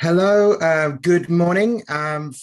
Hello, good morning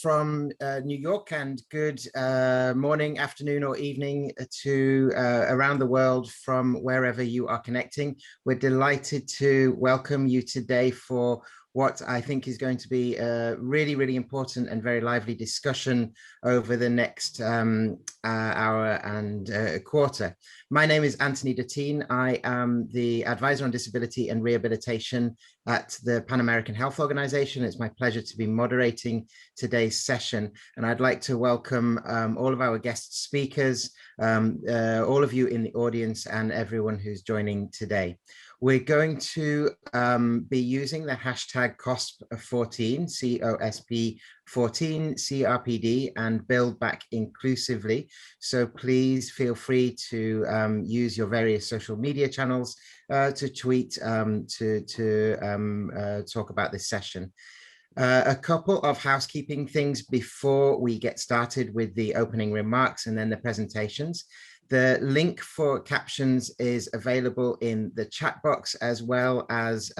from New York, and good morning, afternoon, or evening to around the world from wherever you are connecting. We're delighted to welcome you today for what I think is going to be a really, really important and very lively discussion over the next hour and a quarter. My name is Anthony Deteen. I am the Advisor on Disability and Rehabilitation at the Pan American Health Organization. It's my pleasure to be moderating today's session, and I'd like to welcome all of our guest speakers, all of you in the audience, and everyone who's joining today. We're going to be using the hashtag COSP14, COSP14, CRPD, and Build Back Inclusively. So please feel free to use your various social media channels to tweet, to talk about this session. A couple of housekeeping things before we get started with the opening remarks and then the presentations. The link for captions is available in the chat box, as well as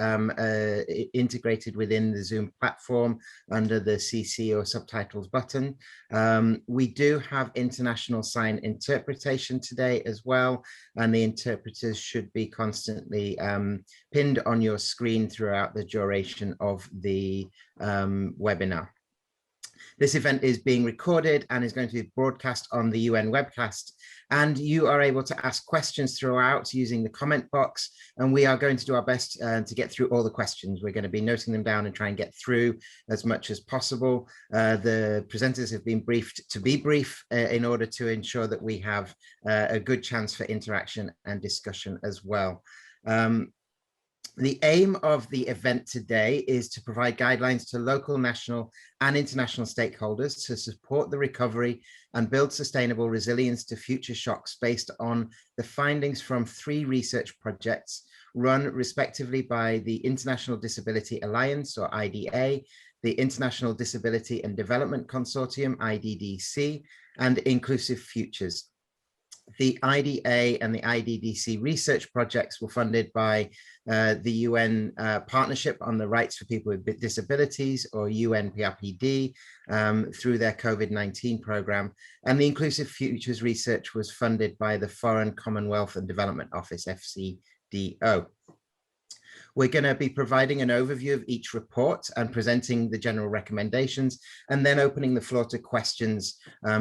integrated within the Zoom platform under the CC or subtitles button. We do have international sign interpretation today as well, and the interpreters should be constantly pinned on your screen throughout the duration of the webinar. This event is being recorded and is going to be broadcast on the UN webcast, and you are able to ask questions throughout using the comment box, and we are going to do our best to get through all the questions. We're going to be noting them down and try and get through as much as possible. The presenters have been briefed to be brief in order to ensure that we have a good chance for interaction and discussion as well. The aim of the event today is to provide guidelines to local, national, and international stakeholders to support the recovery and build sustainable resilience to future shocks based on the findings from 3 research projects run respectively by the International Disability Alliance, or IDA, the International Disability and Development Consortium, IDDC, and Inclusive Futures. The IDA and the IDDC research projects were funded by the UN Partnership on the Rights for People with Disabilities, or UNPRPD, through their COVID-19 program. And the Inclusive Futures research was funded by the Foreign, Commonwealth and Development Office, FCDO. We're going to be providing an overview of each report and presenting the general recommendations, and then opening the floor to questions.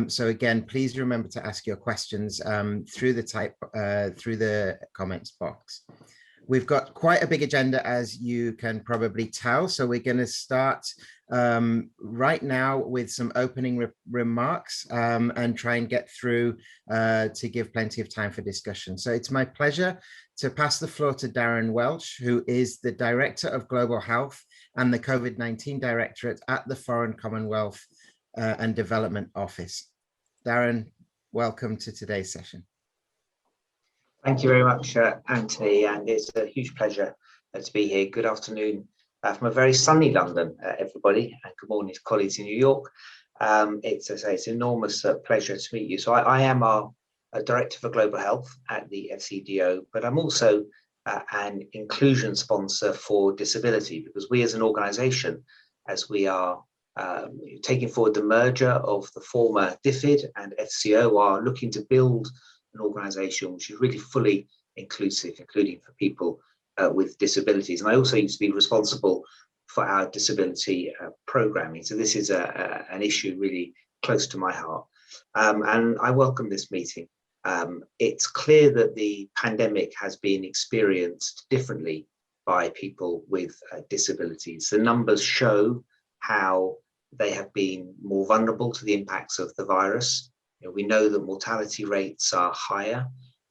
So again, please remember to ask your questions through the comments box. We've got quite a big agenda, as you can probably tell. So we're going to start right now with some opening remarks and try and get through to give plenty of time for discussion. So it's my pleasure to pass the floor to Darren Welch, who is the Director of Global Health and the COVID-19 Directorate at the Foreign, Commonwealth and Development Office. Darren, welcome to today's session. Thank you very much, Anthony, and it's a huge pleasure to be here. Good afternoon from a very sunny London, everybody, and good morning to colleagues in New York. It's, as I say, it's an enormous pleasure to meet you. So I am our Director for Global Health at the FCDO, but I'm also an inclusion sponsor for disability, because we as an organisation, as we are taking forward the merger of the former DFID and FCO, are looking to build an organisation which is really fully inclusive, including for people with disabilities. And I also used to be responsible for our disability programming. So this is an issue really close to my heart. And I welcome this meeting. It's clear that the pandemic has been experienced differently by people with disabilities. The numbers show how they have been more vulnerable to the impacts of the virus. We know that mortality rates are higher,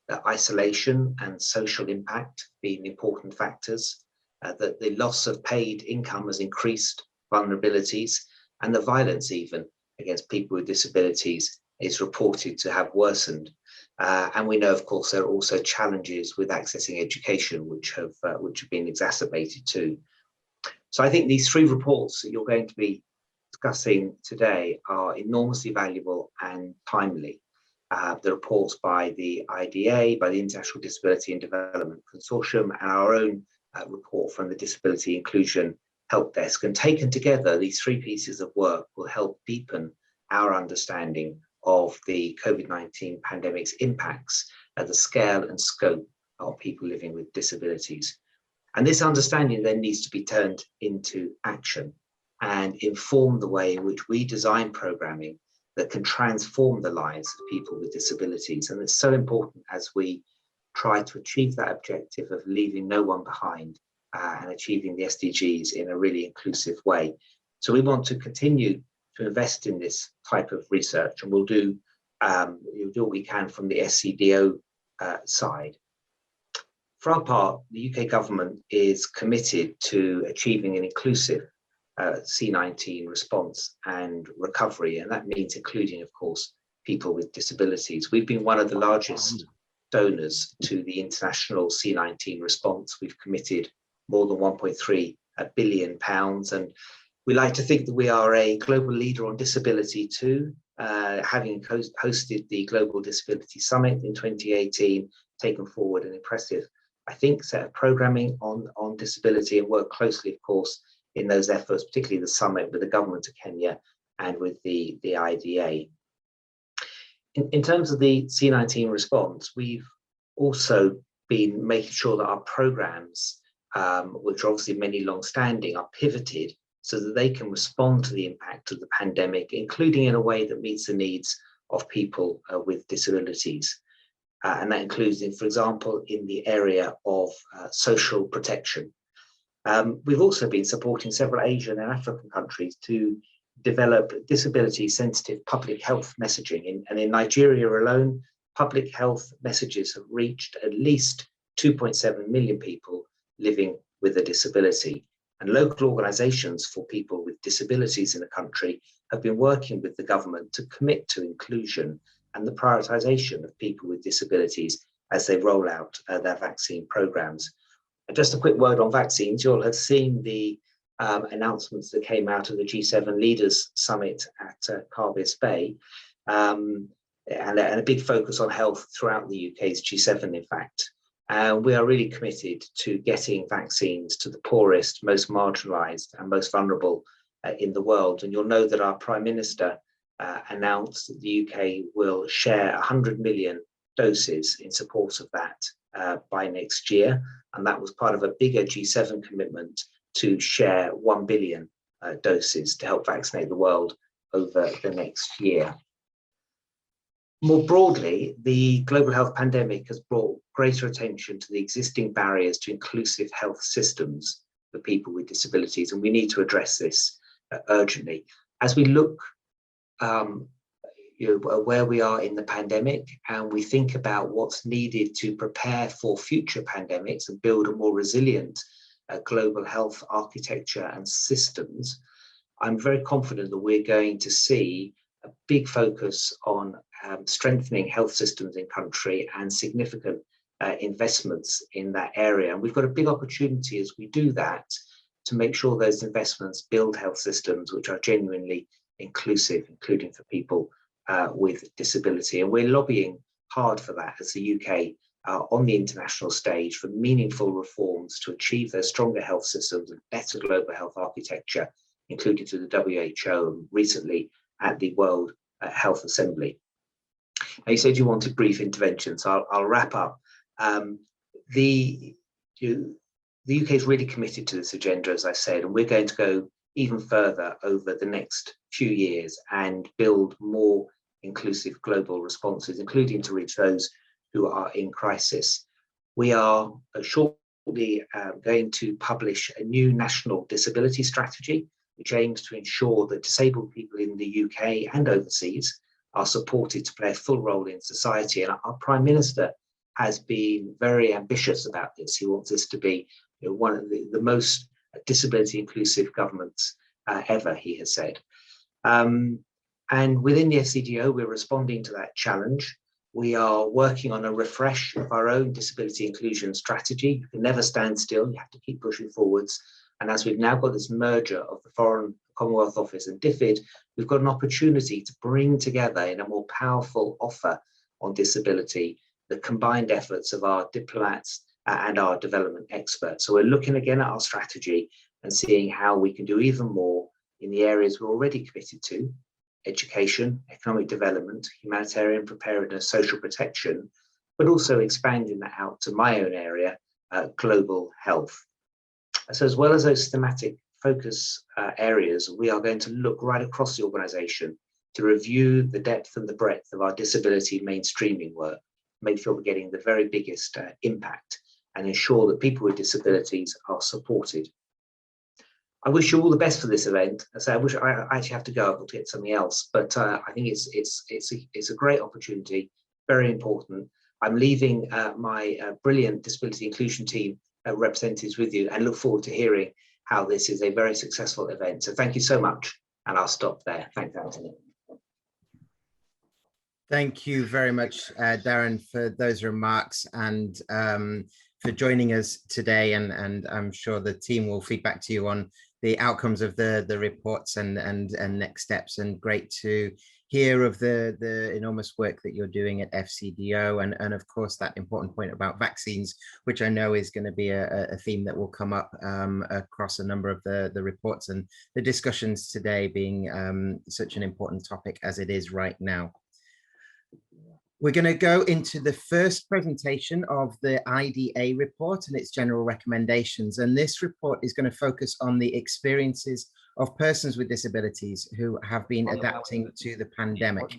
that isolation and social impact being important factors, that the loss of paid income has increased vulnerabilities, and the violence even against people with disabilities is reported to have worsened. And we know, of course, there are also challenges with accessing education, which have been exacerbated too. So I think these 3 reports that you're going to be discussing today are enormously valuable and timely. The reports by the IDA, by the International Disability and Development Consortium, and our own report from the Disability Inclusion help desk. And taken together, these three pieces of work will help deepen our understanding of the COVID-19 pandemic's impacts at the scale and scope of people living with disabilities. And this understanding then needs to be turned into action and inform the way in which we design programming that can transform the lives of people with disabilities. And it's so important as we try to achieve that objective of leaving no one behind and achieving the SDGs in a really inclusive way. So we want to continue to invest in this type of research, and we'll do what we can from the SCDO side. For our part, the UK government is committed to achieving an inclusive C19 response and recovery, and that means including, of course, people with disabilities. We've been one of the largest donors to the international C19 response. We've committed more than £1.3 billion, and we like to think that we are a global leader on disability too, having hosted the Global Disability Summit in 2018, taken forward an impressive, I think, set of programming on disability, and work closely, of course, in those efforts, particularly the summit with the government of Kenya and with the IDA. In terms of the C19 response, we've also been making sure that our programs, which are obviously many long-standing, are pivoted so that they can respond to the impact of the pandemic, including in a way that meets the needs of people with disabilities. And that includes, for example, in the area of social protection. We've also been supporting several Asian and African countries to develop disability-sensitive public health messaging. And in Nigeria alone, public health messages have reached at least 2.7 million people living with a disability. And local organisations for people with disabilities in the country have been working with the government to commit to inclusion and the prioritisation of people with disabilities as they roll out their vaccine programmes. And just a quick word on vaccines. You'll have seen the announcements that came out of the G7 Leaders Summit at Carbis Bay, and a big focus on health throughout the UK's G7, in fact. We are really committed to getting vaccines to the poorest, most marginalised and most vulnerable in the world. And you'll know that our Prime Minister announced that the UK will share 100 million doses in support of that by next year. And that was part of a bigger G7 commitment to share 1 billion doses to help vaccinate the world over the next year. More broadly, the global health pandemic has brought greater attention to the existing barriers to inclusive health systems for people with disabilities, and we need to address this urgently. As we look where we are in the pandemic, and we think about what's needed to prepare for future pandemics and build a more resilient global health architecture and systems, I'm very confident that we're going to see a big focus on strengthening health systems in country and significant investments in that area. And we've got a big opportunity as we do that to make sure those investments build health systems which are genuinely inclusive, including for people with disability. And we're lobbying hard for that as the UK on the international stage for meaningful reforms to achieve those stronger health systems and better global health architecture, including through the WHO and recently at the World Health Assembly. Now, you said you wanted brief interventions, so I'll wrap up. The UK is really committed to this agenda, as I said, and we're going to go even further over the next few years and build more inclusive global responses, including to reach those who are in crisis. We are shortly going to publish a new national disability strategy, which aims to ensure that disabled people in the UK and overseas are supported to play a full role in society. And our Prime Minister has been very ambitious about this. He wants this to be one of the most disability inclusive governments ever, he has said. And within the SCDO, we're responding to that challenge. We are working on a refresh of our own disability inclusion strategy. You can never stand still, you have to keep pushing forwards. And as we've now got this merger of the Foreign Commonwealth Office and DFID, we've got an opportunity to bring together in a more powerful offer on disability the combined efforts of our diplomats and our development experts. So we're looking again at our strategy. and seeing how we can do even more in the areas we're already committed to: education, economic development, humanitarian preparedness, social protection, but also expanding that out to my own area, global health. So as well as those thematic focus areas, we are going to look right across the organisation to review the depth and the breadth of our disability mainstreaming work, make sure we're getting the very biggest impact, and ensure that people with disabilities are supported. I wish you all the best for this event. I wish I actually have to go. I've got to get something else, but I think it's a great opportunity, very important. I'm leaving my brilliant disability inclusion team representatives with you, and look forward to hearing how this is a very successful event. So thank you so much, and I'll stop there. Thanks, Anthony. Thank you very much, Darren, for those remarks and for joining us today. And I'm sure the team will feed back to you on the outcomes of the reports and next steps. And great to hear of the enormous work that you're doing at FCDO, and of course that important point about vaccines, which I know is going to be a theme that will come up across a number of the reports and the discussions today, being such an important topic as it is right now. We're going to go into the first presentation of the IDA report and its general recommendations. And this report is going to focus on the experiences of persons with disabilities who have been adapting to the pandemic.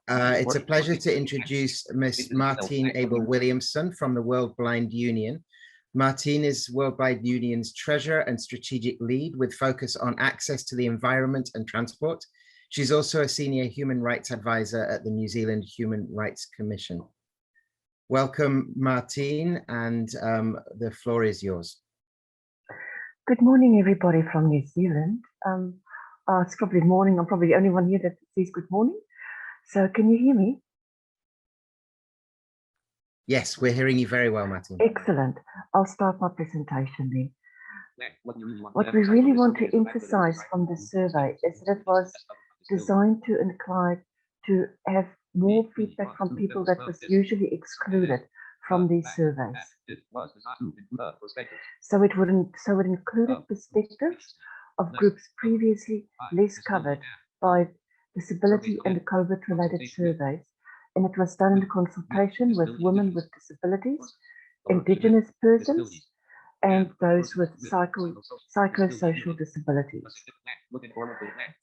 It's a pleasure to introduce Ms. Martine Abel-Williamson from the World Blind Union. Martine is World Blind Union's treasurer and strategic lead with focus on access to the environment and transport. She's also a senior human rights advisor at the New Zealand Human Rights Commission. Welcome, Martine, and the floor is yours. Good morning, everybody from New Zealand. It's probably morning. I'm probably the only one here that says good morning. So can you hear me? Yes, we're hearing you very well, Martine. Excellent. I'll start my presentation then. What we really want to emphasize from the survey is that it was designed to include, to have more feedback from people that was usually excluded from these surveys. So it included perspectives of groups previously less covered by disability and COVID-related surveys, and it was done in consultation with women with disabilities, Indigenous persons, and those with psychosocial disabilities.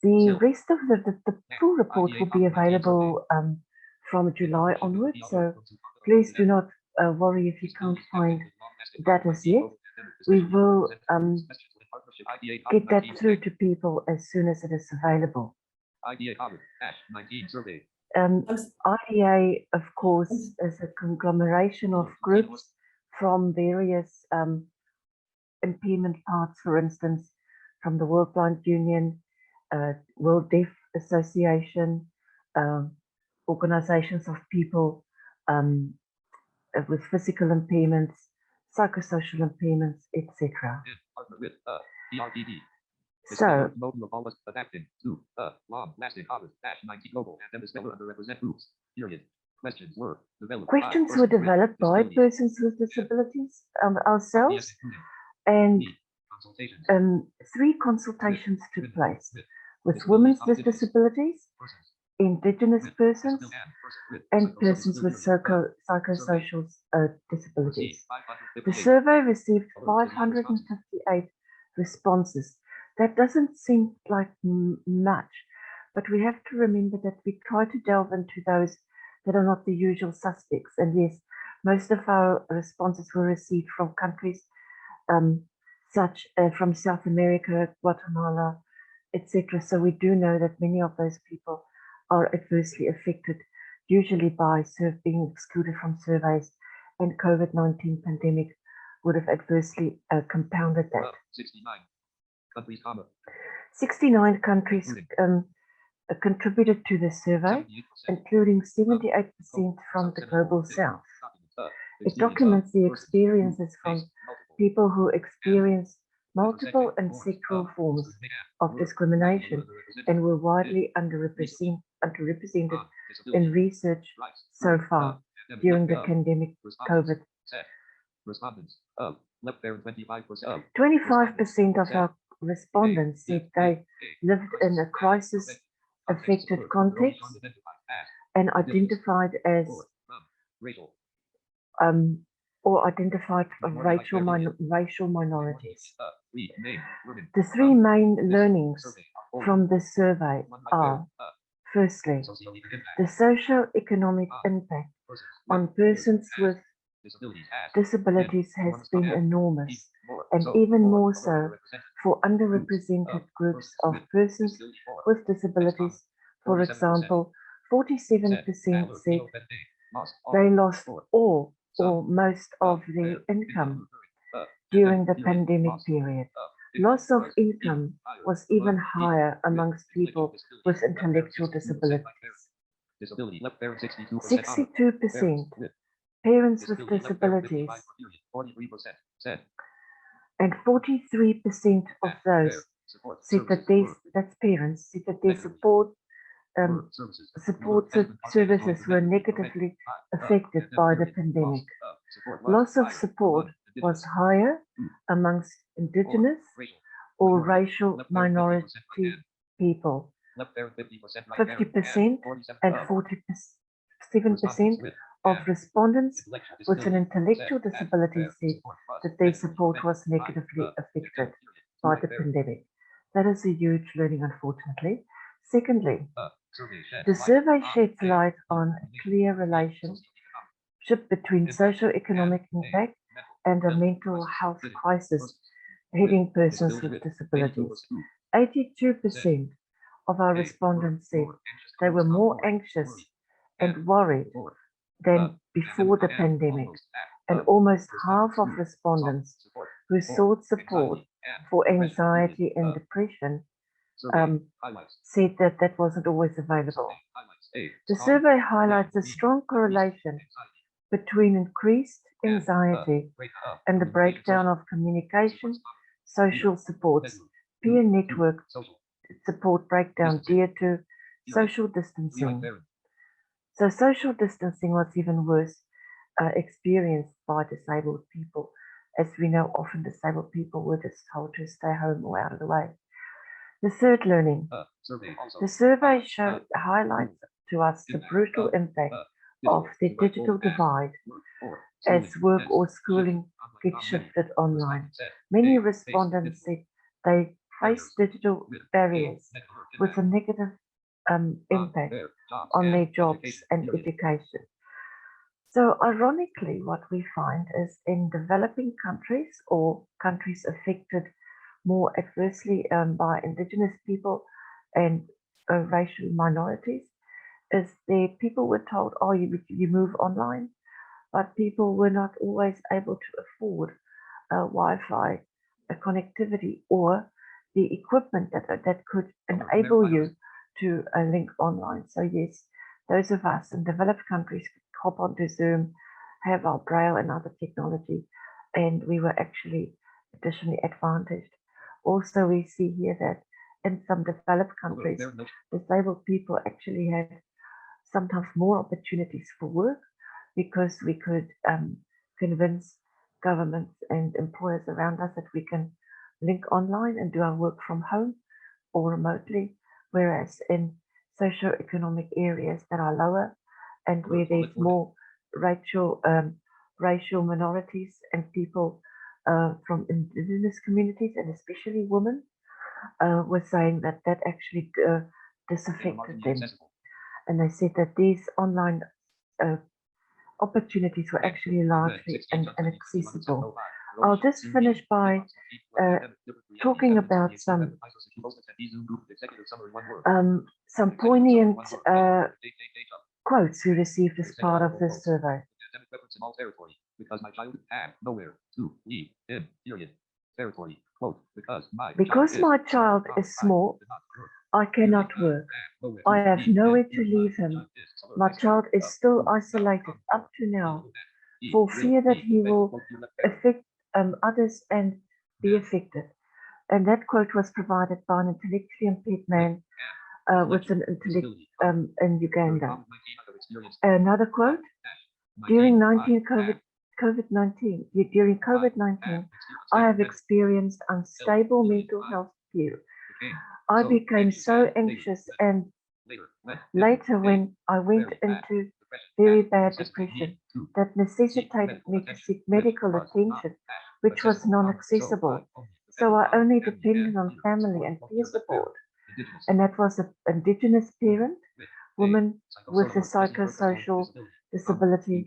The rest of the full report will be available from July onwards, so please do not worry if you can't find that as yet. We will get that through to people as soon as it is available. IDA, of course, is a conglomeration of groups from various impairment parts, for instance, from the World Blind Union, World Deaf Association, organizations of people with physical impairments, psychosocial impairments, etc. So, questions were developed by persons with disabilities, ourselves, and 3 consultations took place with women with disabilities, Indigenous persons, and persons with psychosocial disabilities. The survey received 558 responses. That doesn't seem like much, but we have to remember that we try to delve into those that are not the usual suspects. And yes, most of our responses were received from countries such from South America, Guatemala, etc. So we do know that many of those people are adversely affected, usually by being excluded from surveys, and COVID-19 pandemic would have adversely compounded that. 69 countries contributed to the survey, including 78% from the Global South. It documents the experiences from people who experience multiple and sexual forms of discrimination and were widely underrepresented in research so far during the pandemic COVID. Respondents of left there 25% 25% of our respondents said they lived in a crisis-affected context and identified as racial or identified racial minorities. name The three main learnings from this survey are, firstly, the socio-economic impact on persons with disabilities has been enormous, and even more so for underrepresented groups of persons with disabilities. For example, 47% said they lost all or most of their income during the pandemic period. Loss of income was even higher amongst people with intellectual disabilities. 62% parents with disabilities, 43% and 43% of those said that that's parents, said that their support services were negatively affected by the pandemic. Loss of support was higher amongst Indigenous or racial minority people, 50% and 47% of respondents with an intellectual disability said that their support was negatively affected by the pandemic. That is a huge learning, unfortunately. Secondly, the survey sheds light on a clear relationship between socio-economic impact and a mental health crisis hitting persons with disabilities. 82% of our respondents said they were more anxious and worried than before the pandemic, and almost half of respondents who sought support for anxiety and depression said that that wasn't always available. The survey highlights a strong correlation between increased anxiety and the breakdown of communication, social supports, peer network support breakdown due to social distancing. So social distancing was even worse experienced by disabled people. As we know, often disabled people were just told to stay home or out of the way. The third learning. The survey highlights to us the brutal impact of the digital divide as work or schooling gets shifted online. Many respondents said they face digital barriers with a negative impact on their jobs and education. So ironically, what we find is in developing countries or countries affected more adversely by Indigenous people and racial minorities, is the people were told, oh, you move online, but people were not always able to afford Wi-Fi connectivity or the equipment that could enable you to link online. So yes, those of us in developed countries could hop onto Zoom, have our Braille and other technology, and we were actually additionally advantaged. Also, we see here that in some developed countries, disabled people actually had sometimes more opportunities for work because we could convince governments and employers around us that we can link online and do our work from home or remotely, whereas in socio-economic areas that are lower and where there's more racial minorities and people from Indigenous communities, and especially women, were saying that that actually disaffected them. And they said that these online opportunities were actually largely inaccessible. I'll just finish by talking about some poignant quotes we received as part of this survey. Because my child had nowhere to live in territory. Quote, because my child is small, I cannot work. I have nowhere to leave him. My child is still isolated up to now for fear that he will affect others and be affected. And that quote was provided by an intellectually impaired man with an intellect in Uganda. Another quote, during COVID-19, during COVID-19, I have experienced unstable mental health view. I became so anxious, and later when I went into very bad depression that necessitated me to seek medical attention, which was non-accessible. So I only depended on family and peer support. And that was an Indigenous parent, woman with a psychosocial disability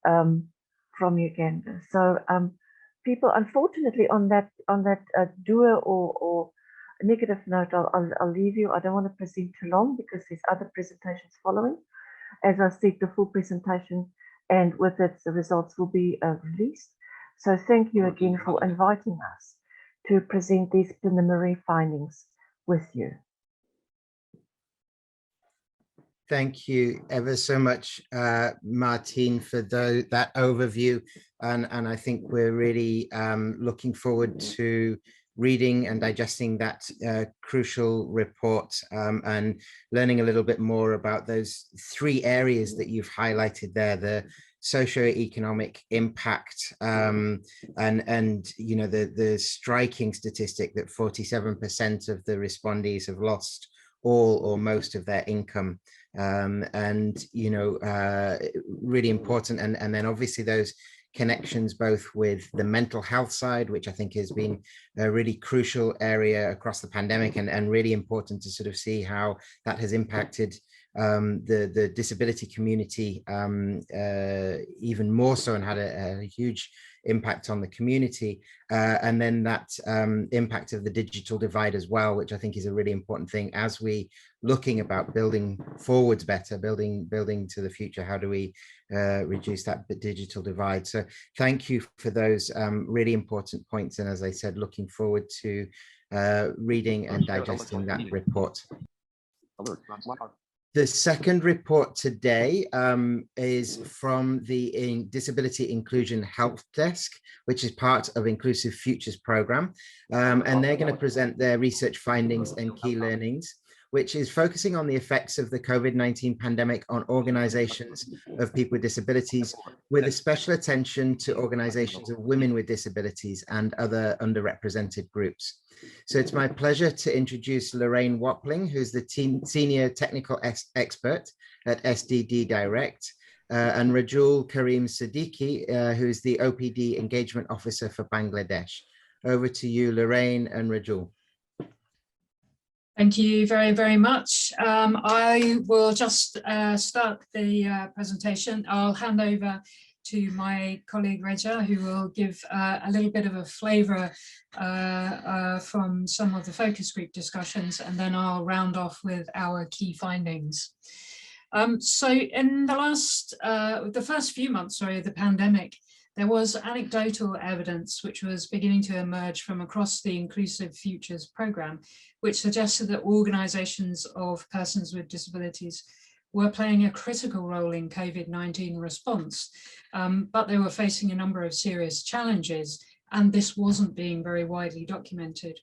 from Uganda. So people, unfortunately, on that doer or negative note, I'll leave you. I don't want to present too long because there's other presentations following. As I said, the full presentation and with it, the results will be released. So thank you again for inviting us to present these preliminary findings with you. Thank you ever so much, Martine, for that overview. And I think we're really looking forward to reading and digesting that crucial report and learning a little bit more about those three areas that you've highlighted there, the socioeconomic impact and you know, the striking statistic that 47% of the respondees have lost all or most of their income. And, you know, really important. And then obviously those connections both with the mental health side, which I think has been a really crucial area across the pandemic, and really important to sort of see how that has impacted the disability community even more so, and had a huge impact on the community, and then that impact of the digital divide as well, which I think is a really important thing as we looking about building forwards better, building to the future. How do we reduce that digital divide? So thank you for those really important points, and as I said, looking forward to reading and digesting that report. The second report today is from the Disability Inclusion Help Desk, which is part of Inclusive Futures program. And they're going to present their research findings and key learnings, which is focusing on the effects of the COVID-19 pandemic on organizations of people with disabilities, with a special attention to organizations of women with disabilities and other underrepresented groups. So it's my pleasure to introduce Lorraine Watling, who's the Senior Technical Expert at SDD Direct, and Rajul Karim Siddiqui, who's the OPD Engagement Officer for Bangladesh. Over to you, Lorraine and Rajul. Thank you very, very much. I will just start the presentation. I'll hand over to my colleague Reja, who will give a little bit of a flavour from some of the focus group discussions, and then I'll round off with our key findings. So in the first few months, of the pandemic, there was anecdotal evidence which was beginning to emerge from across the Inclusive Futures programme, which suggested that organisations of persons with disabilities were playing a critical role in COVID-19 response, but they were facing a number of serious challenges, and this wasn't being very widely documented.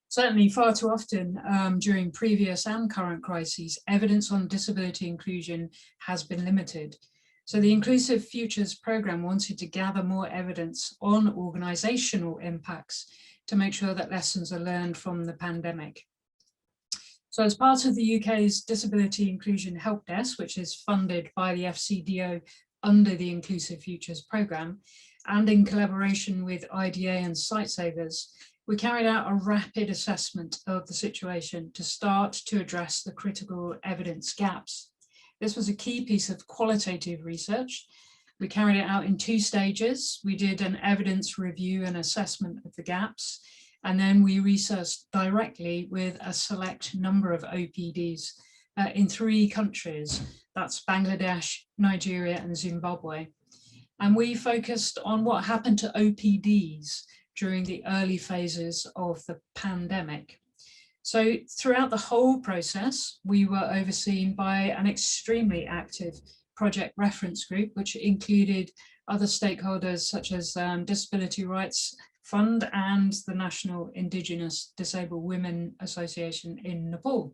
Certainly, far too often during previous and current crises, evidence on disability inclusion has been limited. So the Inclusive Futures programme wanted to gather more evidence on organisational impacts to make sure that lessons are learned from the pandemic. So as part of the UK's Disability Inclusion Help Desk, which is funded by the FCDO under the Inclusive Futures programme, and in collaboration with IDA and Sightsavers, we carried out a rapid assessment of the situation to start to address the critical evidence gaps. This was a key piece of qualitative research. We carried it out in 2 stages. We did an evidence review and assessment of the gaps, and then we researched directly with a select number of OPDs in 3 countries. That's Bangladesh, Nigeria, and Zimbabwe. And we focused on what happened to OPDs during the early phases of the pandemic. So throughout the whole process, we were overseen by an extremely active project reference group, which included other stakeholders such as Disability Rights Fund and the National Indigenous Disabled Women Association in Nepal.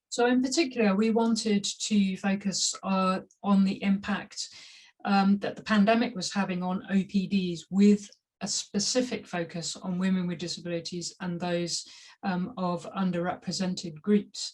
So in particular, we wanted to focus on the impact that the pandemic was having on OPDs, with a specific focus on women with disabilities and those of underrepresented groups.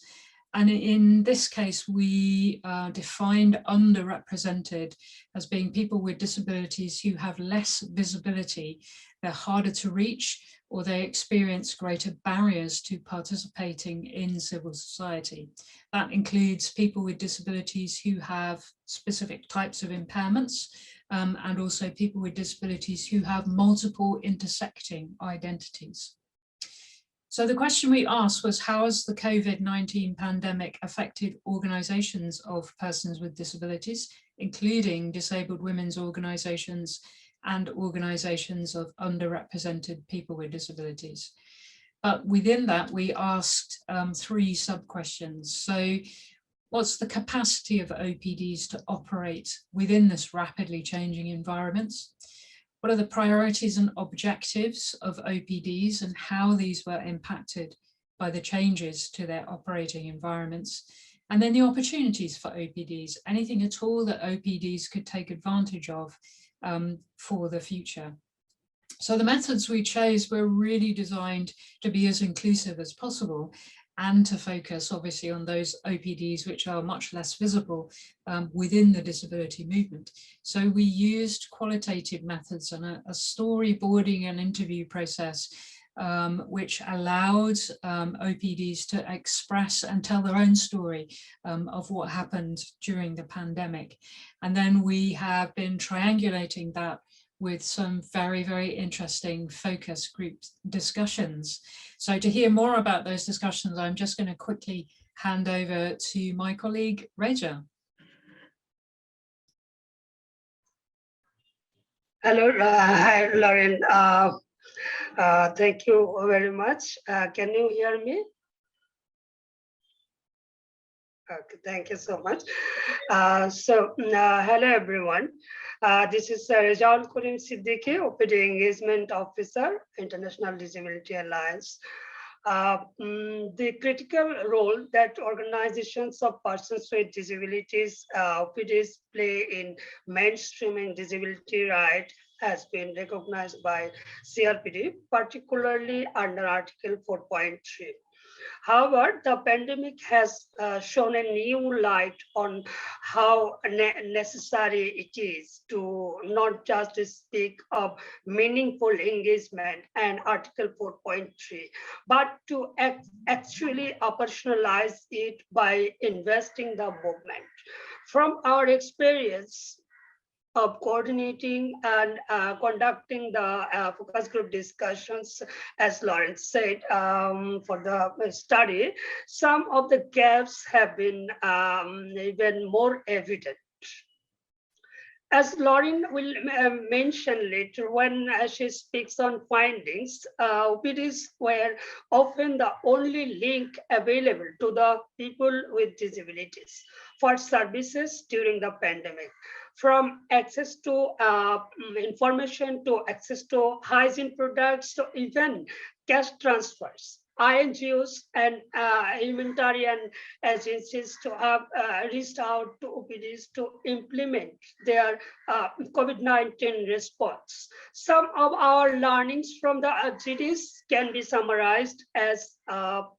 And in this case, we defined underrepresented as being people with disabilities who have less visibility, they're harder to reach, or they experience greater barriers to participating in civil society. That includes people with disabilities who have specific types of impairments, and also people with disabilities who have multiple intersecting identities. So the question we asked was, how has the COVID-19 pandemic affected organisations of persons with disabilities, including disabled women's organisations and organisations of underrepresented people with disabilities? But within that, we asked 3 sub-questions. So what's the capacity of OPDs to operate within this rapidly changing environment? What are the priorities and objectives of OPDs and how these were impacted by the changes to their operating environments? And then the opportunities for OPDs, anything at all that OPDs could take advantage of for the future. So the methods we chose were really designed to be as inclusive as possible and to focus obviously on those OPDs which are much less visible within the disability movement. So we used qualitative methods and a storyboarding and interview process which allowed OPDs to express and tell their own story of what happened during the pandemic. And then we have been triangulating that with some very, very interesting focus group discussions. So to hear more about those discussions, I'm just going to quickly hand over to my colleague, Reja. Hello, hi, Lauren. Thank you very much. Can you hear me? Okay, thank you so much. Hello, everyone. This is Reja Al-Karim Siddiqui, OPD Engagement Officer, International Disability Alliance. The critical role that organizations of persons with disabilities, OPDs, play in mainstreaming disability rights has been recognized by CRPD, particularly under Article 4.3. However, the pandemic has shown a new light on how necessary it is to not just speak of meaningful engagement and Article 4.3, but to actually operationalize it by investing the movement. From our experience of coordinating and conducting the focus group discussions, as Lawrence said, for the study, some of the gaps have been even more evident. As Lauren will mention later when she speaks on findings, OPDs were often the only link available to the people with disabilities for services during the pandemic. From access to information to access to hygiene products to even cash transfers. INGOs and humanitarian agencies to have reached out to OPDs to implement their COVID-19 response. Some of our learnings from the GDs can be summarized as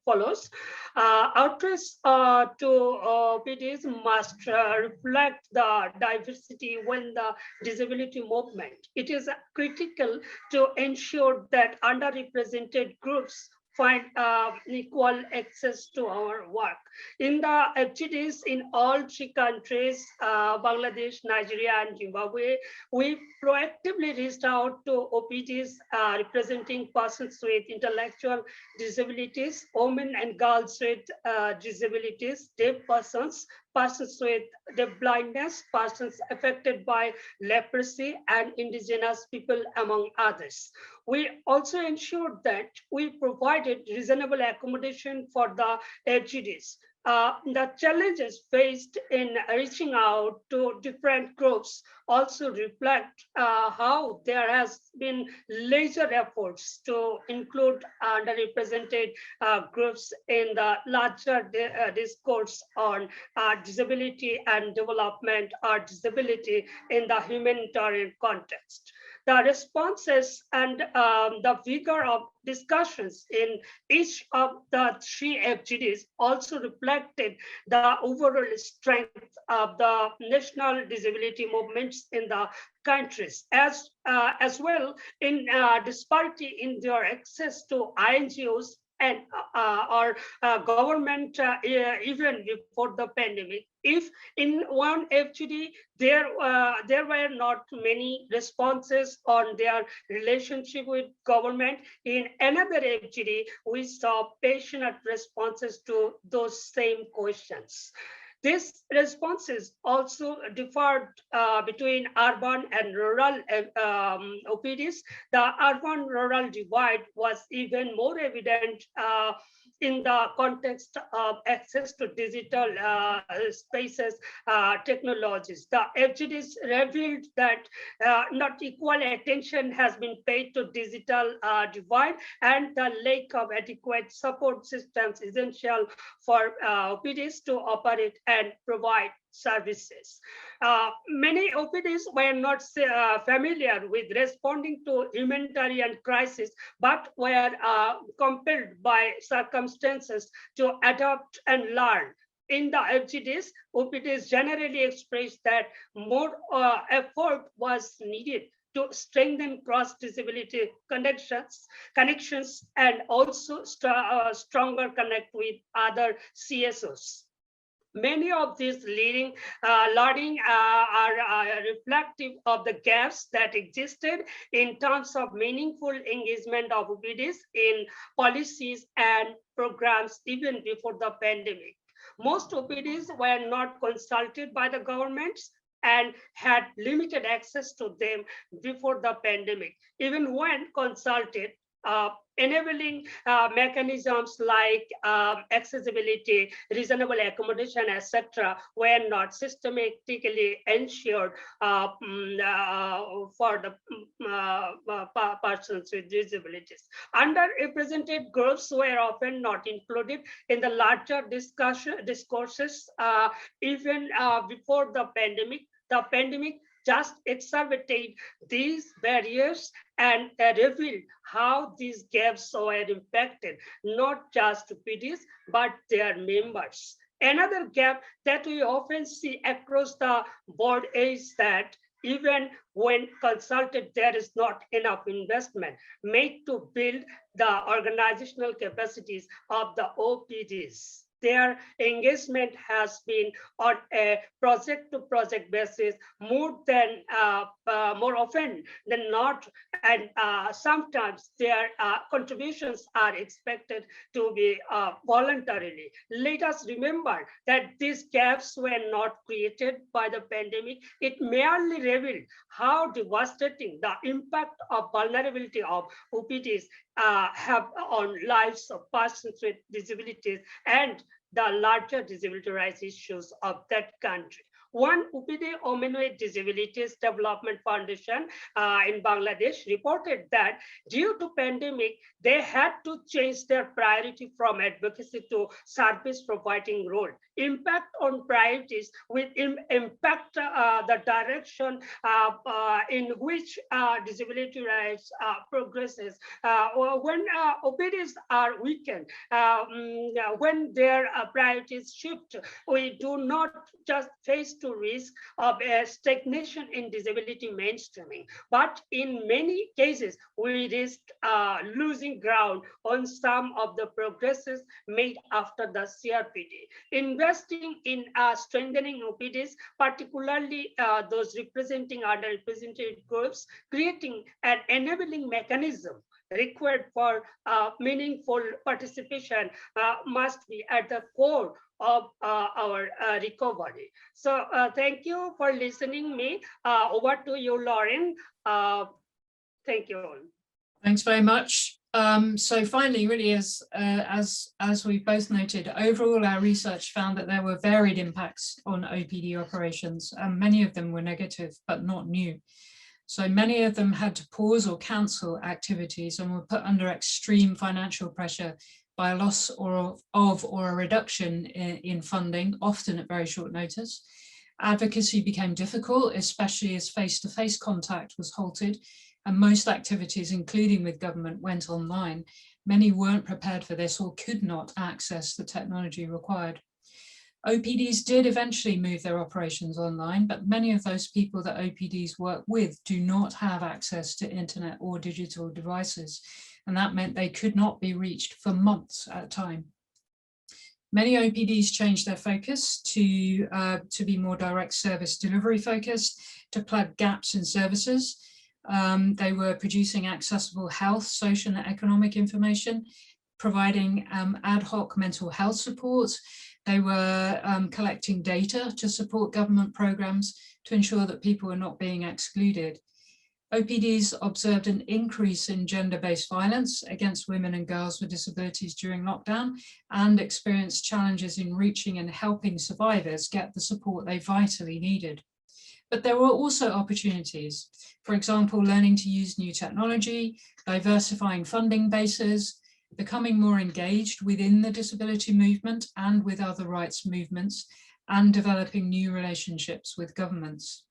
follows. Outreach to OPDs must reflect the diversity within the disability movement. It is critical to ensure that underrepresented groups find equal access to our work. In the FGDs in all 3 countries, Bangladesh, Nigeria, and Zimbabwe, we proactively reached out to OPDs representing persons with intellectual disabilities, women and girls with disabilities, deaf persons, persons with deaf blindness, persons affected by leprosy, and indigenous people, among others. We also ensured that we provided reasonable accommodation for the FGDs. The challenges faced in reaching out to different groups also reflect how there has been laser efforts to include underrepresented groups in the larger discourse on disability and development or disability in the humanitarian context. The responses and the vigor of discussions in each of the 3 FGDs also reflected the overall strength of the national disability movements in the countries, as well in disparity in their access to INGOs and or government even before the pandemic. If in one FGD there were not many responses on their relationship with government, in another FGD we saw passionate responses to those same questions. These responses also differed between urban and rural OPDs. The urban-rural divide was even more evident in the context of access to digital spaces, technologies. The FGDs revealed that not equal attention has been paid to digital divide, and the lack of adequate support systems essential for OPDs to operate and provide services. Many OPDs were not familiar with responding to humanitarian crisis, but were compelled by circumstances to adapt and learn. In the FGDs, OPDs generally expressed that more effort was needed to strengthen cross-disability connections and also stronger connect with other CSOs. Many of these learning are reflective of the gaps that existed in terms of meaningful engagement of OPDs in policies and programs even before the pandemic. Most OPDs were not consulted by the governments and had limited access to them before the pandemic. Even when consulted, enabling mechanisms like accessibility, reasonable accommodation, etc., were not systematically ensured for the persons with disabilities. Underrepresented groups were often not included in the larger discourses even before the pandemic. The pandemic just exacerbated these barriers and revealed how these gaps were impacted, not just PDs, but their members. Another gap that we often see across the board is that even when consulted, there is not enough investment made to build the organizational capacities of the OPDs. Their engagement has been on a project-to-project basis more often than not, and sometimes their contributions are expected to be voluntarily. Let us remember that these gaps were not created by the pandemic. It merely revealed how devastating the impact of vulnerability of OPDs have on lives of persons with disabilities and the larger disability rights issues of that country. One OPD, Women with Disabilities Development Foundation in Bangladesh, reported that due to pandemic, they had to change their priority from advocacy to service providing role. Impact on priorities will impact the direction in which disability rights progresses. When OPDs are weakened, when their priorities shift, we do not just face to risk of a stagnation in disability mainstreaming, but in many cases, we risk losing ground on some of the progresses made after the CRPD. Investing in strengthening OPDs, particularly those representing underrepresented groups, creating an enabling mechanism required for meaningful participation must be at the core of our recovery. So thank you for listening me. Over to you, Lauren. Thank you all. Thanks very much. So finally, really, as we both noted, overall our research found that there were varied impacts on OPD operations, and many of them were negative but not new. So many of them had to pause or cancel activities and were put under extreme financial pressure by a loss or a reduction in funding, often at very short notice. Advocacy became difficult, especially as face-to-face contact was halted, and most activities, including with government, went online. Many weren't prepared for this or could not access the technology required. OPDs did eventually move their operations online, but many of those people that OPDs work with do not have access to internet or digital devices, and that meant they could not be reached for months at a time. Many OPDs changed their focus to be more direct service delivery focused, to plug gaps in services. They were producing accessible health, social and economic information, providing ad hoc mental health support. They were collecting data to support government programs to ensure that people were not being excluded. OPDs observed an increase in gender-based violence against women and girls with disabilities during lockdown and experienced challenges in reaching and helping survivors get the support they vitally needed. But there were also opportunities, for example, learning to use new technology, diversifying funding bases, becoming more engaged within the disability movement and with other rights movements, and developing new relationships with governments.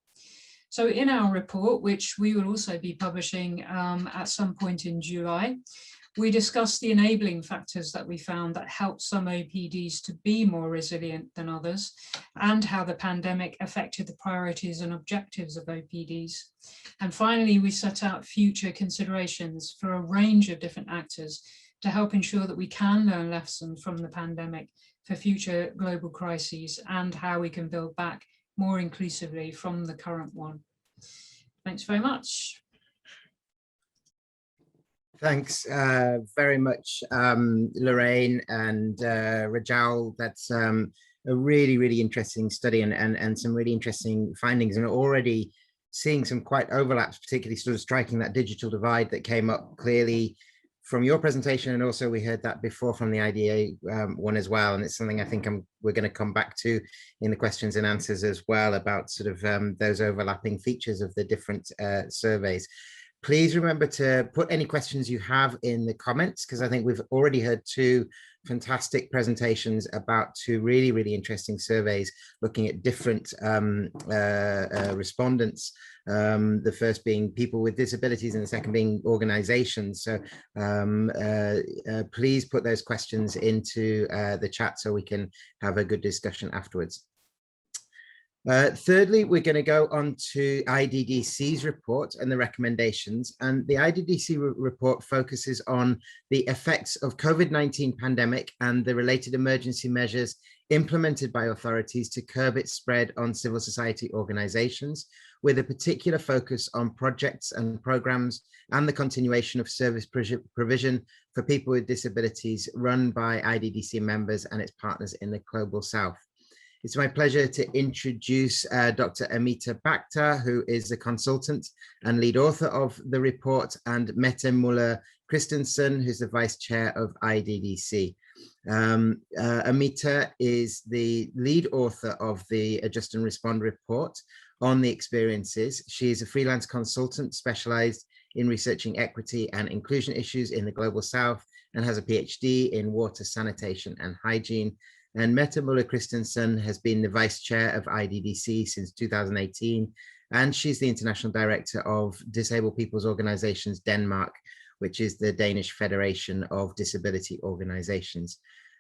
So in our report, which we will also be publishing at some point in July, we discussed the enabling factors that we found that helped some OPDs to be more resilient than others, and how the pandemic affected the priorities and objectives of OPDs. And finally, we set out future considerations for a range of different actors to help ensure that we can learn lessons from the pandemic for future global crises and how we can build back more inclusively from the current one. Thanks very much. Thanks very much, Lorraine and Rajal. That's a really, really interesting study and some really interesting findings, and already seeing some quite overlaps, particularly sort of striking that digital divide that came up clearly from your presentation, and also we heard that before from the IDA one as well, and it's something I think we're going to come back to in the questions and answers as well, about sort of those overlapping features of the different surveys. Please remember to put any questions you have in the comments, because I think we've already heard two fantastic presentations about two really, really interesting surveys looking at different respondents. The first being people with disabilities and the second being organizations. So please put those questions into the chat so we can have a good discussion afterwards. Thirdly, we're going to go on to IDDC's report and the recommendations. And the IDDC report focuses on the effects of COVID-19 pandemic and the related emergency measures implemented by authorities to curb its spread on civil society organizations, with a particular focus on projects and programs and the continuation of service provision for people with disabilities run by IDDC members and its partners in the Global South. It's my pleasure to introduce Dr. Amita Bhakta, who is the consultant and lead author of the report, and Mette Muller Christensen, who's the vice chair of IDDC. Amita is the lead author of the Adjust and Respond report on the experiences. She is a freelance consultant specialized in researching equity and inclusion issues in the Global South and has a PhD in water, sanitation and hygiene. And Mette Muller Christensen has been the vice chair of IDDC since 2018, and she's the international director of Disabled People's Organizations Denmark, which is the Danish Federation of Disability Organizations.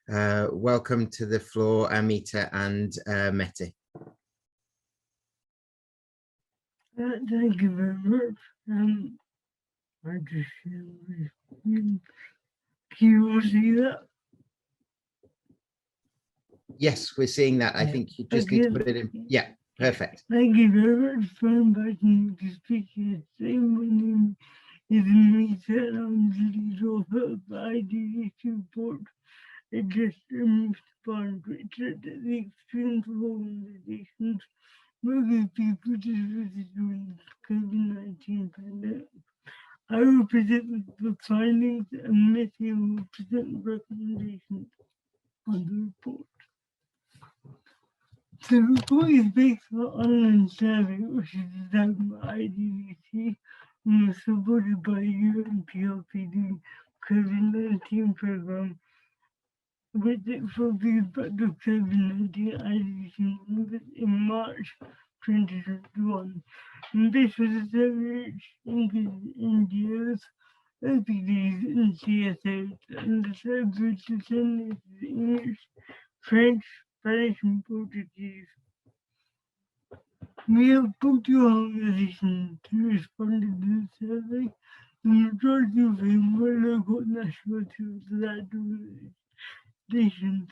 Welcome to the floor, Amita and Mette. Thank you very much. I just can you see that? Yes, we're seeing that. I think you just need to put it in. Yeah, perfect. Thank you very much for inviting me to speak here today. My name is Amita, and I'm the lead author of the IDDC report, Adjust and Respond, which looked at the experience of organizations working with people with disabilities during the COVID-19 pandemic. I will present the findings and Matthew will present recommendations on the report. The report is based on an online survey which is designed by IDVT and was supported by UNPRPD COVID-19 program, which explores the impact of COVID-19 IDVT members in March 2021. And this was a survey which included NGOs, OPDs and CSOs, and the survey was disseminated in English, French, Spanish and Portuguese. We have put your organization to respond to the survey. The majority of whom were local national organizations.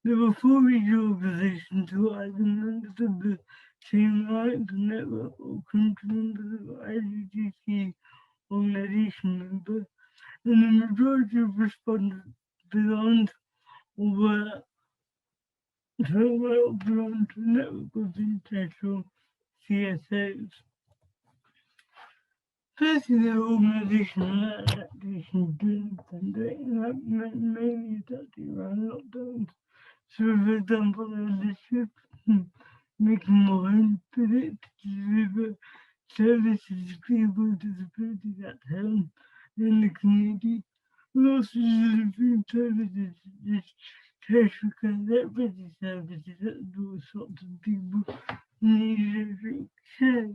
There were 4 regional organizations who are either members of the same Alliance network or country members of IDTC organization member, and the majority of respondents belonged or were belonged to a network of international CSOs. Firstly, the organizational adaptation during the pandemic meant mainly adapting around lockdowns. So, for example, the shift making more home visits to deliver services to people with disabilities at home in the community, and also delivering services tertiary care leprosy services that those sorts of people needed care.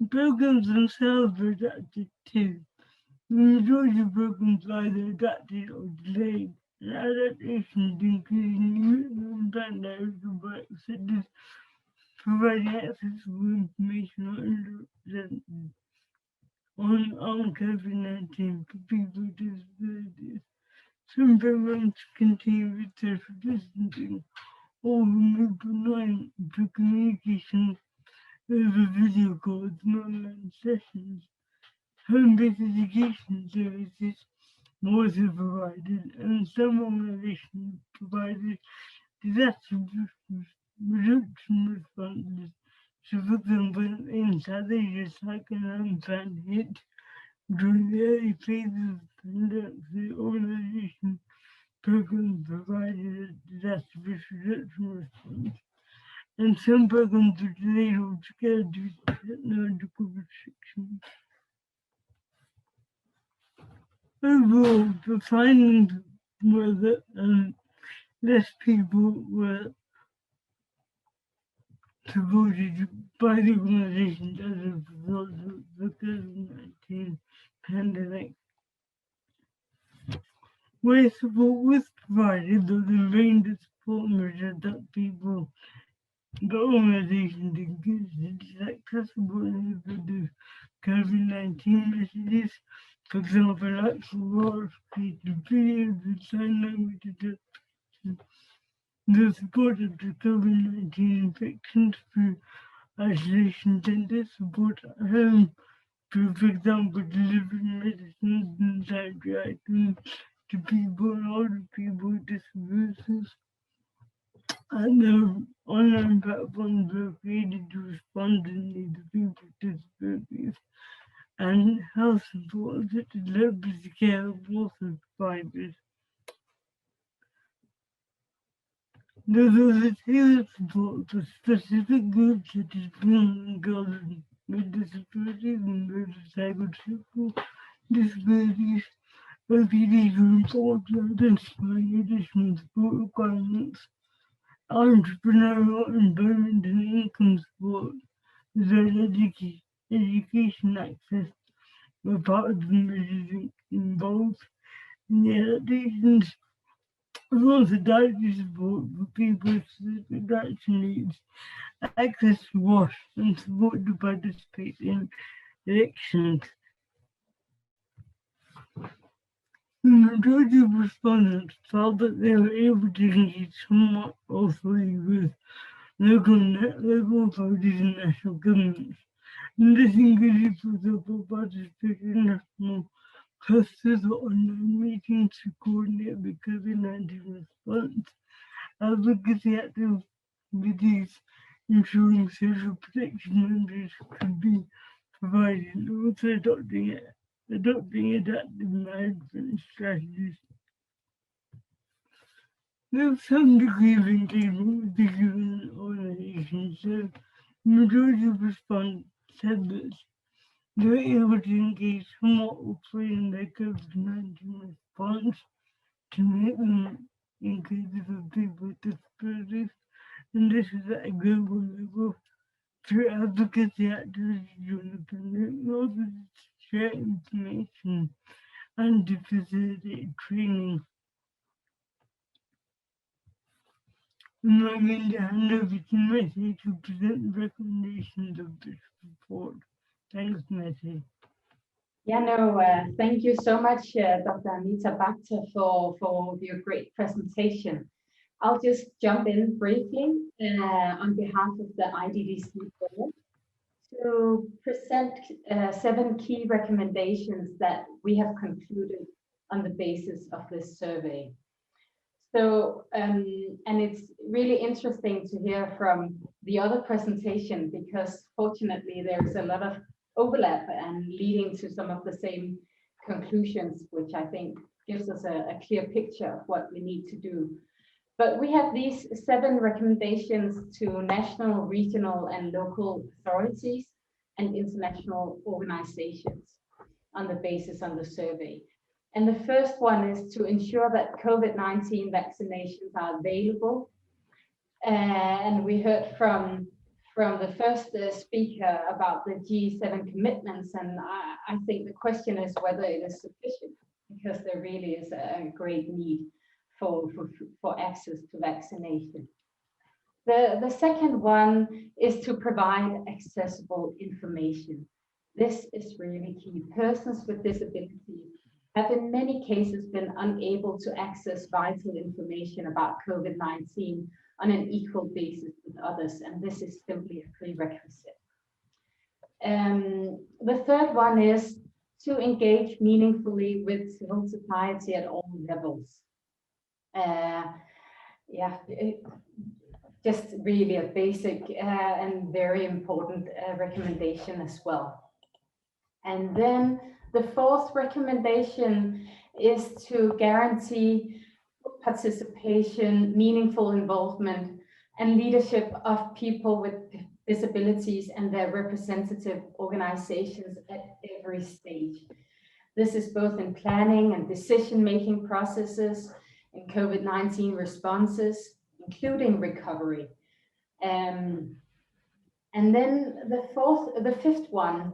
Programs themselves were adapted too. The majority of programs are either adapted or delayed. And adaptations including new and brand areas of work such as providing accessible information on COVID-19 for people with disabilities. Some programs continue with social distancing or moved online for communication over video calls and online sessions. Home-based education services were also provided, and some organizations provided disaster reduction responses. So, for example, in South Asia, like an unplanned hit during the early phases of the pandemic, the organization programs provided a disaster reduction response, and some programs were delayed altogether due to technological restrictions. Overall, the findings were that less people were supported by the organization as a result of the COVID-19 pandemic. Where support was provided, though the range of support measures that people, the organization included accessible and effective COVID-19 messages, for example, actual roles, creative videos, and sign language adaptation. The support of the COVID-19 infections through isolation centers, support at home, through, for example, delivering medicines and sanitary items to people and older people with disabilities. And the online platforms were created to respond to the needs of people with disabilities. And health support such as leprosy care was also provided. There was a tailored support for specific groups such as women and girls with disabilities and motorcycle disabilities. OPDs were involved in identifying additional support requirements. Entrepreneurial employment and income support, as well as education access, were part of the measures involved in the adaptations. Also, dietary support for people with specific dietary needs, access to wash, and support to participate in elections. The majority of respondents felt that they were able to engage somewhat or fully with local authorities and national governments. And this included, for example, participation in national clusters or online meetings to coordinate the COVID-19 response, advocacy activities, ensuring social protection measures could be providing also adopting adaptive management strategies. There's some degree of engagement with the given organization, so the majority of respondents said that they were able to engage somewhat fully in their COVID-19 response to make them inclusive of people with disabilities, and this is at a global level through advocacy activities during the pandemic, in order to share information and to facilitate training. I'm now going to hand over to Mette to present recommendations of this report. Thanks, Mette. Yeah, no, thank you so much, Dr. Anita Bhakta, for your great presentation. I'll just jump in briefly on behalf of the IDDC board to present 7 key recommendations that we have concluded on the basis of this survey. So, and it's really interesting to hear from the other presentation, because fortunately there's a lot of overlap and leading to some of the same conclusions, which I think gives us a clear picture of what we need to do. But we have these 7 recommendations to national, regional, and local authorities and international organizations on the basis of the survey. And the first one is to ensure that COVID-19 vaccinations are available. And we heard from the first speaker about the G7 commitments, and I think the question is whether it is sufficient, because there really is a great need for access to vaccination. The second one is to provide accessible information. This is really key. Persons with disabilities have in many cases been unable to access vital information about COVID-19 on an equal basis with others, and this is simply a prerequisite. The third one is to engage meaningfully with civil society at all levels. Just really a basic and very important recommendation as well. And then the fourth recommendation is to guarantee participation, meaningful involvement, and leadership of people with disabilities and their representative organizations at every stage. This is both in planning and decision-making processes, in COVID-19 responses, including recovery. And then the fifth one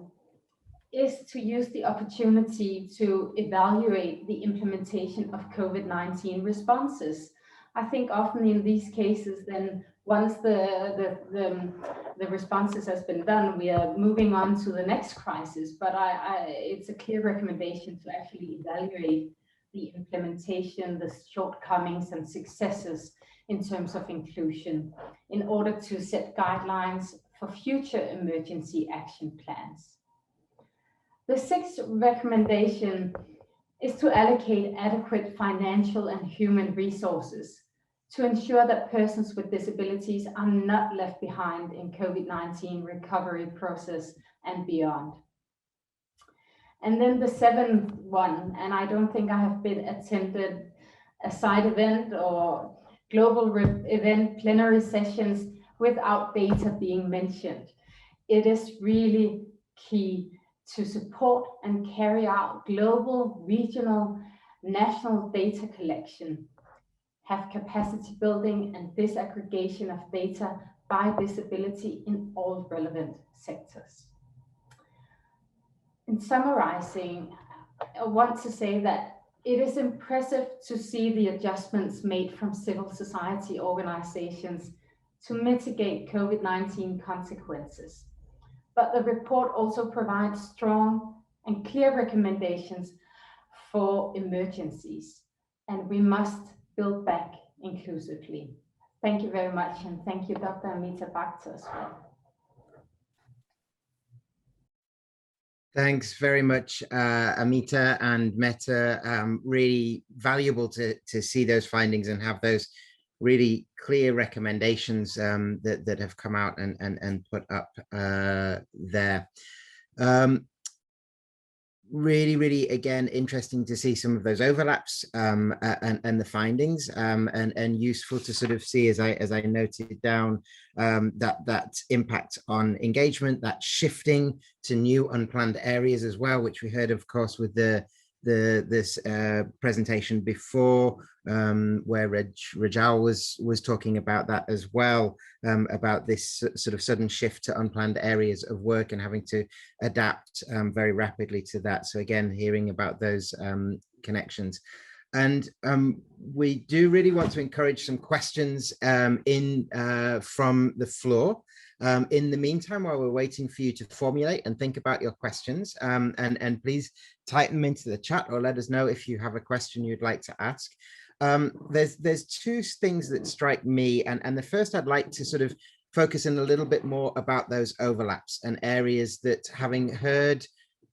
is to use the opportunity to evaluate the implementation of COVID-19 responses. I think often in these cases, then once the responses has been done, we are moving on to the next crisis. But it's a clear recommendation to actually evaluate the implementation, the shortcomings and successes in terms of inclusion, in order to set guidelines for future emergency action plans. The sixth recommendation is to allocate adequate financial and human resources to ensure that persons with disabilities are not left behind in COVID-19 recovery process and beyond. And then the seventh one, and I don't think I have been attended a side event or global event plenary sessions without data being mentioned. It is really key to support and carry out global, regional, national data collection, have capacity building and disaggregation of data by disability in all relevant sectors. In summarizing, I want to say that it is impressive to see the adjustments made from civil society organizations to mitigate COVID-19 consequences. But the report also provides strong and clear recommendations for emergencies, and we must build back inclusively. Thank you very much, and thank you, Dr. Anita Bhakta, as well. Thanks very much, Amita and Mette. Really valuable to see those findings and have those really clear recommendations that have come out and put up there. Really, again, interesting to see some of those overlaps and the findings, and useful to sort of see, as I noted down, that impact on engagement, that shifting to new unplanned areas as well, which we heard, of course, with this presentation before, where Rajal was talking about that as well, about this sort of sudden shift to unplanned areas of work and having to adapt very rapidly to that. So again, hearing about those connections. And we do really want to encourage some questions from the floor. In the meantime, while we're waiting for you to formulate and think about your questions, and please type them into the chat or let us know if you have a question you'd like to ask. There's two things that strike me, and the first I'd like to sort of focus in a little bit more about those overlaps and areas that, having heard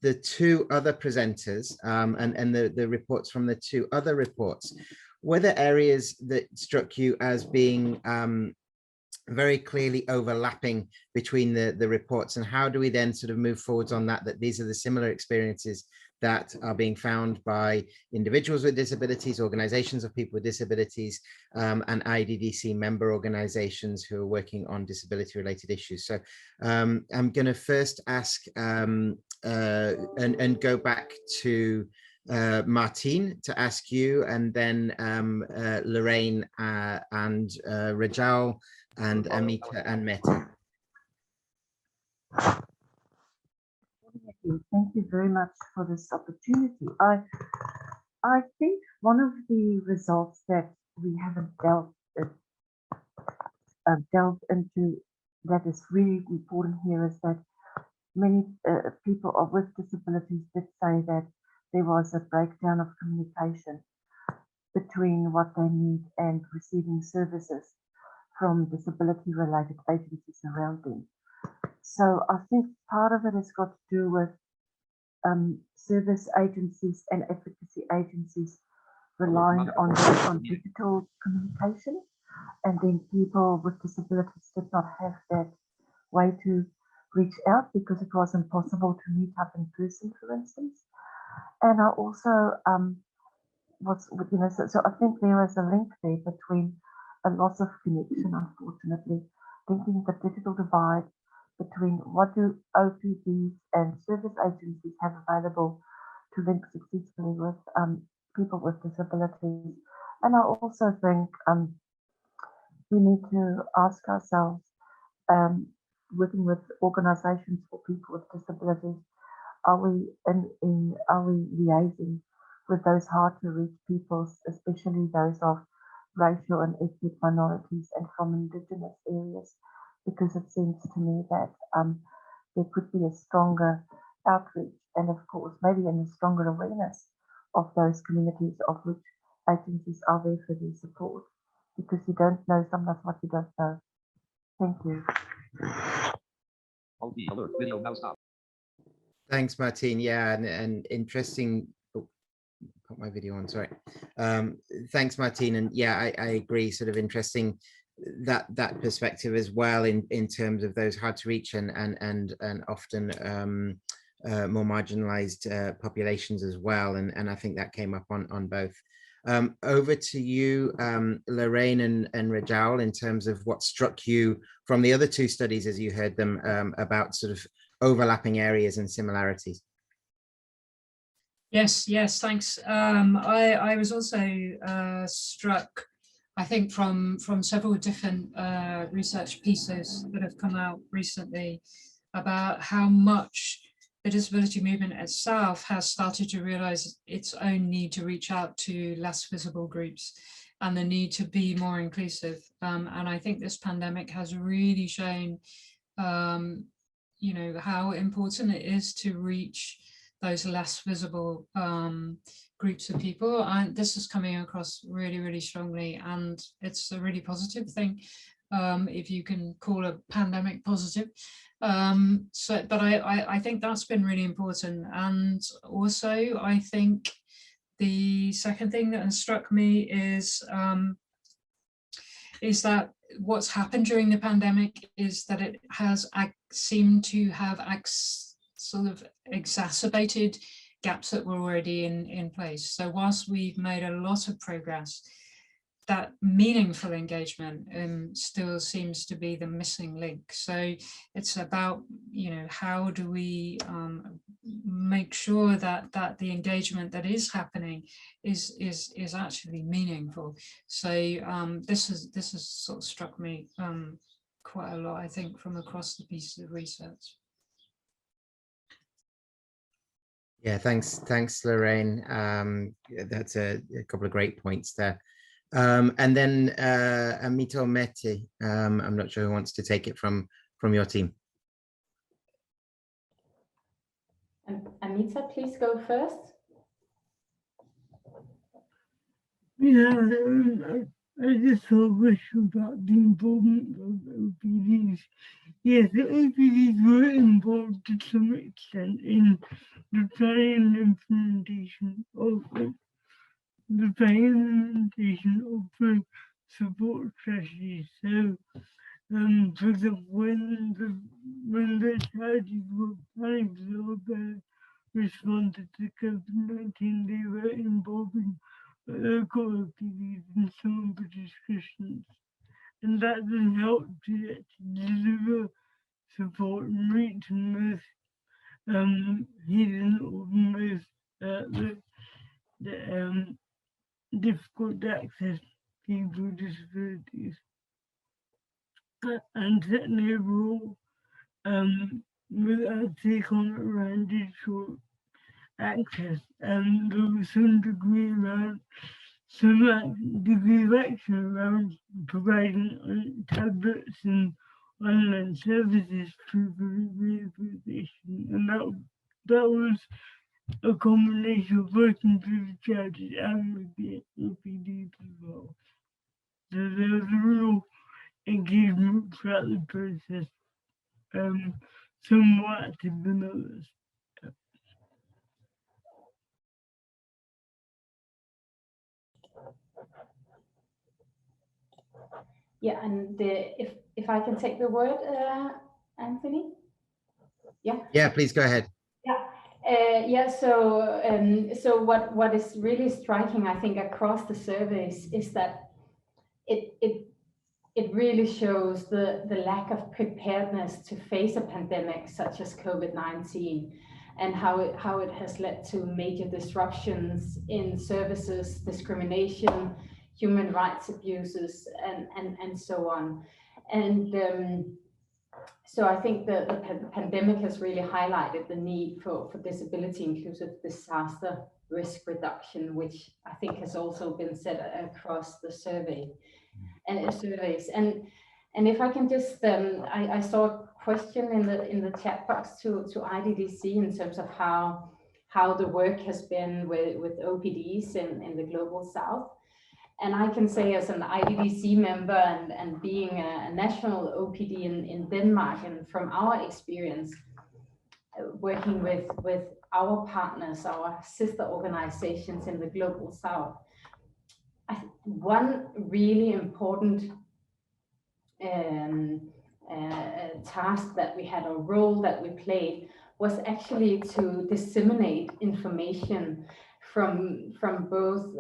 the two other presenters and the reports from the two other reports, were there areas that struck you as being very clearly overlapping between the reports, and how do we then sort of move forwards on that these are the similar experiences that are being found by individuals with disabilities, organizations of people with disabilities, and IDDC member organizations who are working on disability related issues. So I'm going to first ask and go back to Martine to ask you, and then Lorraine and Rajal and Amita and Meta. Thank you very much for this opportunity. I think one of the results that we haven't delved into that is really important here is that many people with disabilities did say that there was a breakdown of communication between what they need and receiving services from disability-related agencies around them. So I think part of it has got to do with service agencies and advocacy agencies relying on digital communication, and then people with disabilities did not have that way to reach out because it was impossible to meet up in person, for instance. And I also so I think there is a link there between a loss of connection, unfortunately, thinking the digital divide between what do OPDs and service agencies have available to link successfully with people with disabilities. And I also think we need to ask ourselves, working with organizations for people with disabilities, are we liaising with those hard to reach peoples, especially those of racial and ethnic minorities and from indigenous areas? Because it seems to me that there could be a stronger outreach and, of course, maybe a stronger awareness of those communities of which agencies are there for their support, because you don't know sometimes what you don't know. Thank you. Thanks, Martine. Yeah, and interesting. Oh, put my video on, sorry. Thanks, Martine. And yeah, I agree, sort of interesting that perspective as well in terms of those hard to reach and often more marginalized populations as well, and I think that came up on both. Over to you, Lorraine and Rajal, in terms of what struck you from the other two studies as you heard them about sort of overlapping areas and similarities. Yes, thanks. I was also struck, I think, from several different research pieces that have come out recently about how much the disability movement itself has started to realize its own need to reach out to less visible groups and the need to be more inclusive. And I think this pandemic has really shown, how important it is to reach those less visible groups of people. And this is coming across really, really strongly, and it's a really positive thing, if you can call a pandemic positive. But I think that's been really important. And also, I think the second thing that has struck me is that what's happened during the pandemic is that it has seemed to have sort of exacerbated gaps that were already in place. So whilst we've made a lot of progress, that meaningful engagement still seems to be the missing link. So it's about, how do we make sure that the engagement that is happening is actually meaningful. So this has sort of struck me quite a lot, I think, from across the pieces of research. Yeah, thanks, Lorraine. That's a couple of great points there. And then Amito Mehti, I'm not sure who wants to take it from your team. Amita, please go first. Yeah, I just have a question about the involvement of OPDs. Yes, the OPDs were involved to some extent in the planning and implementation of the support strategies. So, for example, when the charities were planning for their response to COVID-19, they were involving local OPDs in some of the discussions, and that then helped to deliver support and reach the most hidden or the most difficult to access people with disabilities. And certainly overall, with our take on around digital access, there was some degree of action around providing tablets and online services through rehabilitation, and that was a combination of working through the charities and with the OPDs as well. So there was a real engagement throughout the process, some more active than others. Yeah, and if I can take the word, Anthony? Yeah. Yeah, please go ahead. Yeah. So what is really striking, I think, across the surveys is that it really shows the lack of preparedness to face a pandemic such as COVID-19, and how it has led to major disruptions in services, discrimination, human rights abuses, and so on. And so I think the pandemic has really highlighted the need for disability inclusive disaster risk reduction, which I think has also been said across the surveys. And if I can just, I saw a question in the chat box to IDDC in terms of how the work has been with OPDs in the Global South. And I can say, as an IDDC member and being a national OPD in Denmark, and from our experience working with our partners, our sister organizations in the Global South, one really important task that we had, a role that we played, was actually to disseminate information from both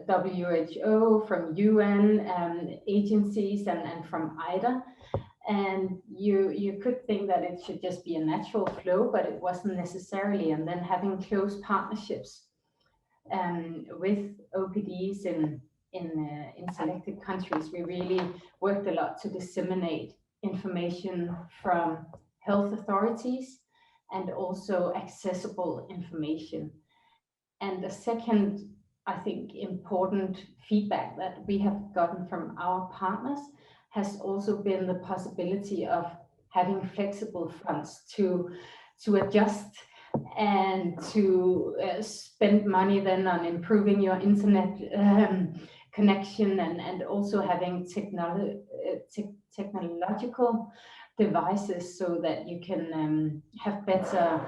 WHO, from UN agencies, and from IDA. And you could think that it should just be a natural flow, but it wasn't necessarily. And then having close partnerships with OPDs in selected countries, we really worked a lot to disseminate information from health authorities and also accessible information. And the second, I think, important feedback that we have gotten from our partners has also been the possibility of having flexible funds to adjust and to spend money then on improving your internet connection, and also having technological devices so that you can have better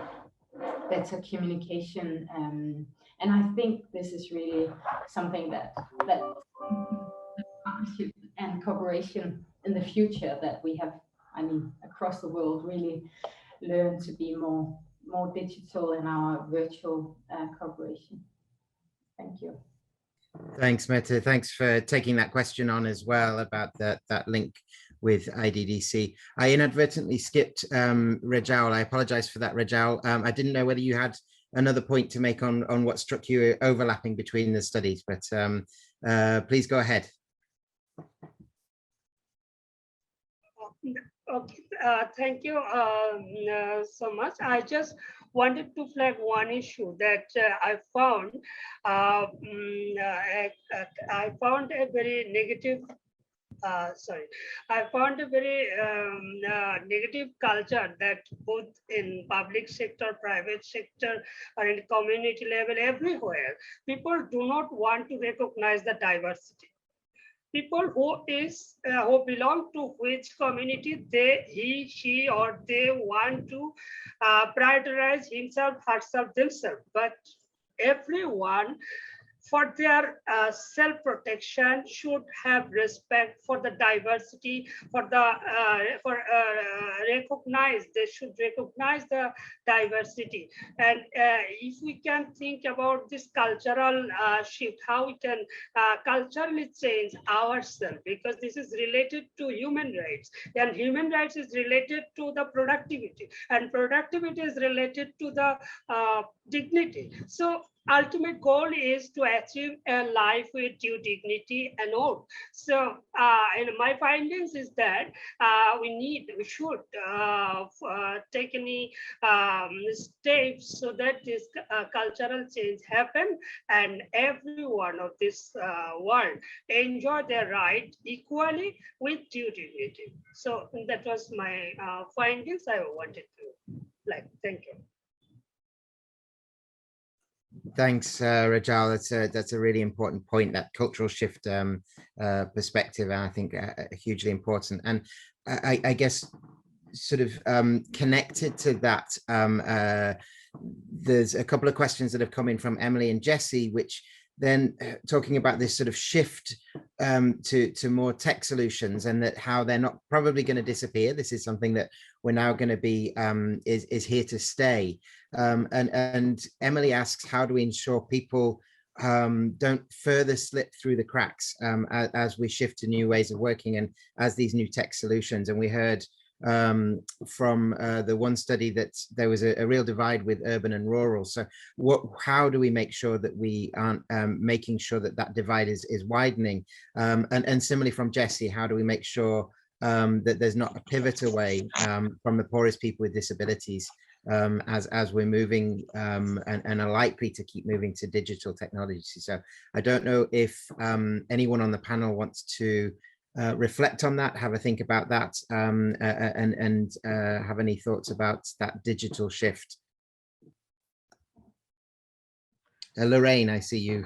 communication. And I think this is really something that partnership and cooperation in the future that we have, across the world, really learn to be more more digital in our virtual cooperation. Thank you. Thanks, Mette. Thanks for taking that question on as well about that link with IDDC. I inadvertently skipped Rajaul. I apologize for that, Rajaul. I didn't know whether you had another point to make on what struck you overlapping between the studies, but please go ahead. Okay, thank you so much. I just wanted to flag one issue that I found. I found a very negative. I found a very negative culture that both in public sector, private sector, or in community level, everywhere, people do not want to recognize the diversity. People who belong to which community he, she, or they want to prioritize himself, herself, themselves, but everyone for their self-protection should have respect for the diversity, they should recognize the diversity. And if we can think about this cultural shift, how we can culturally change ourselves, because this is related to human rights, and human rights is related to the productivity, and productivity is related to the dignity. So ultimate goal is to achieve a life with due dignity and all. So and my findings is that we should take any steps so that this cultural change happen and everyone of this world enjoy their right equally with due dignity. So that was my findings I wanted to thank you. Thanks, Rajaul. That's a really important point, that cultural shift perspective, and I think hugely important. And I guess sort of connected to that, there's a couple of questions that have come in from Emily and Jesse, which then talking about this sort of shift to more tech solutions, and that how they're not probably going to disappear. This is something that we're now going to be is here to stay. And Emily asks, how do we ensure people don't further slip through the cracks as we shift to new ways of working and as these new tech solutions? And we heard from the one study that there was a real divide with urban and rural. So how do we make sure that we aren't making sure that that divide is widening? And similarly from Jesse, how do we make sure that there's not a pivot away from the poorest people with disabilities as we're moving and are likely to keep moving to digital technology? So I don't know if anyone on the panel wants to reflect on that, have a think about that, and have any thoughts about that digital shift. Lorraine, I see you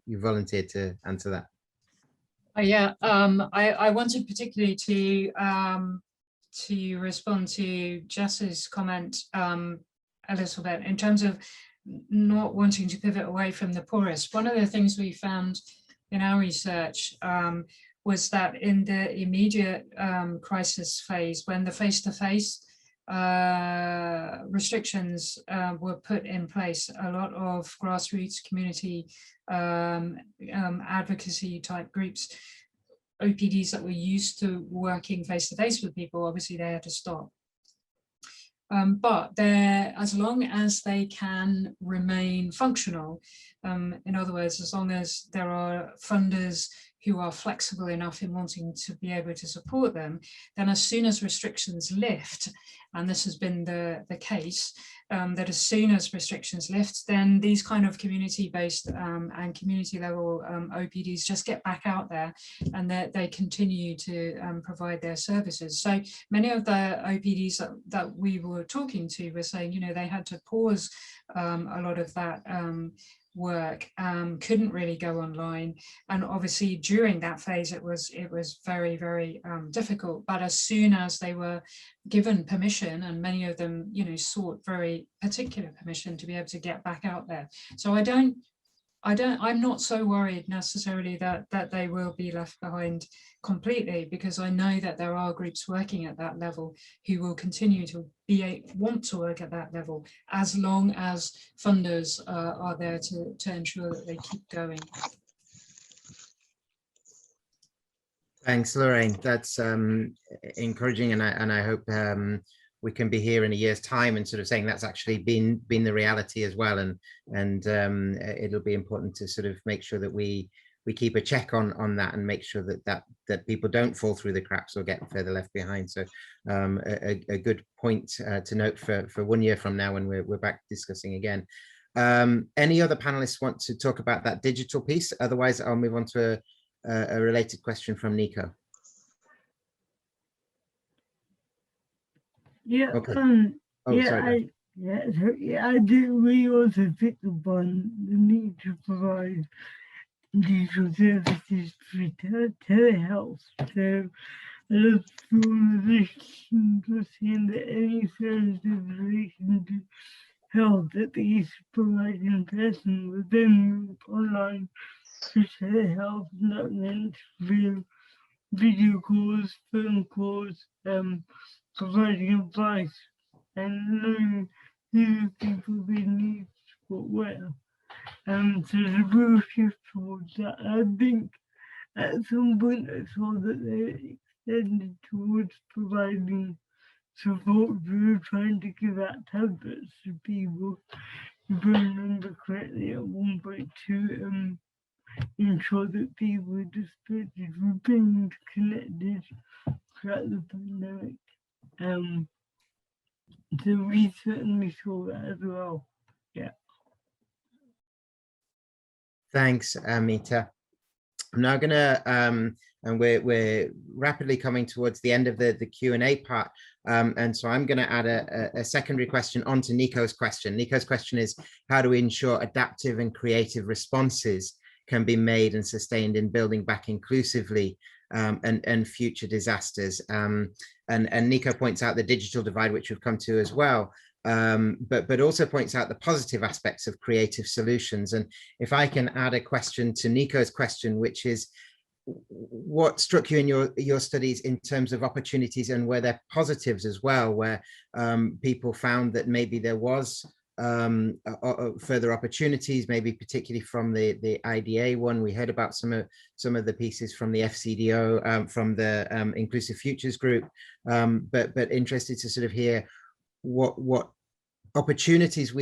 volunteered to answer that. Yeah, I wanted particularly to respond to Jess's comment a little bit in terms of not wanting to pivot away from the poorest. One of the things we found in our research was that in the immediate crisis phase, when the face-to-face restrictions were put in place, a lot of grassroots community advocacy type groups, OPDs that were used to working face-to-face with people, obviously they had to stop. But as long as they can remain functional, in other words, as long as there are funders who are flexible enough in wanting to be able to support them, then as soon as restrictions lift, and this has been the case, that as soon as restrictions lift, then these kind of community-based and community-level OPDs just get back out there, and they continue to provide their services. So many of the OPDs that we were talking to were saying, you know, they had to pause a lot of that work, couldn't really go online, and obviously during that phase it was very, very difficult. But as soon as they were given permission, and many of them, you know, sought very particular permission to be able to get back out there. So I don't I'm not so worried necessarily that they will be left behind completely, because I know that there are groups working at that level who will continue to want to work at that level as long as funders are there to ensure that they keep going. Thanks, Lorraine. That's encouraging, and I hope we can be here in a year's time and sort of saying that's actually been the reality as well, and it'll be important to sort of make sure that we keep a check on that and make sure that people don't fall through the cracks or get further left behind. So a good point to note for 1 year from now when we're back discussing again. Any other panelists want to talk about that digital piece? Otherwise, I'll move on to a related question from Nico. Yeah, Okay. sorry. I do. We also picked up on the need to provide digital services for telehealth. So a lot of organizations are saying that any services in relation to health that they used to provide in person will then move online to telehealth, and that meant via video calls, phone calls, providing advice and knowing who people they need support where. So there's a real shift towards that. I think at some point I saw that they extended towards providing support. We were trying to give out tablets to people, if I remember correctly, at one point to ensure that people with disabilities were being connected throughout the pandemic. So we certainly saw that as well. Yeah. Thanks, Amita. I'm now going to, and we're rapidly coming towards the end of the Q&A part. And so I'm going to add a secondary question onto Nico's question. Nico's question is, how do we ensure adaptive and creative responses can be made and sustained in building back inclusively and future disasters? And Nico points out the digital divide, which we've come to as well. But also points out the positive aspects of creative solutions. And if I can add a question to Nico's question, which is, what struck you in your studies in terms of opportunities, and were there positives as well, where people found that maybe there was further opportunities, maybe particularly from the IDA one? We heard about some of the pieces from the FCDO, from the Inclusive Futures group, but interested to sort of hear what opportunities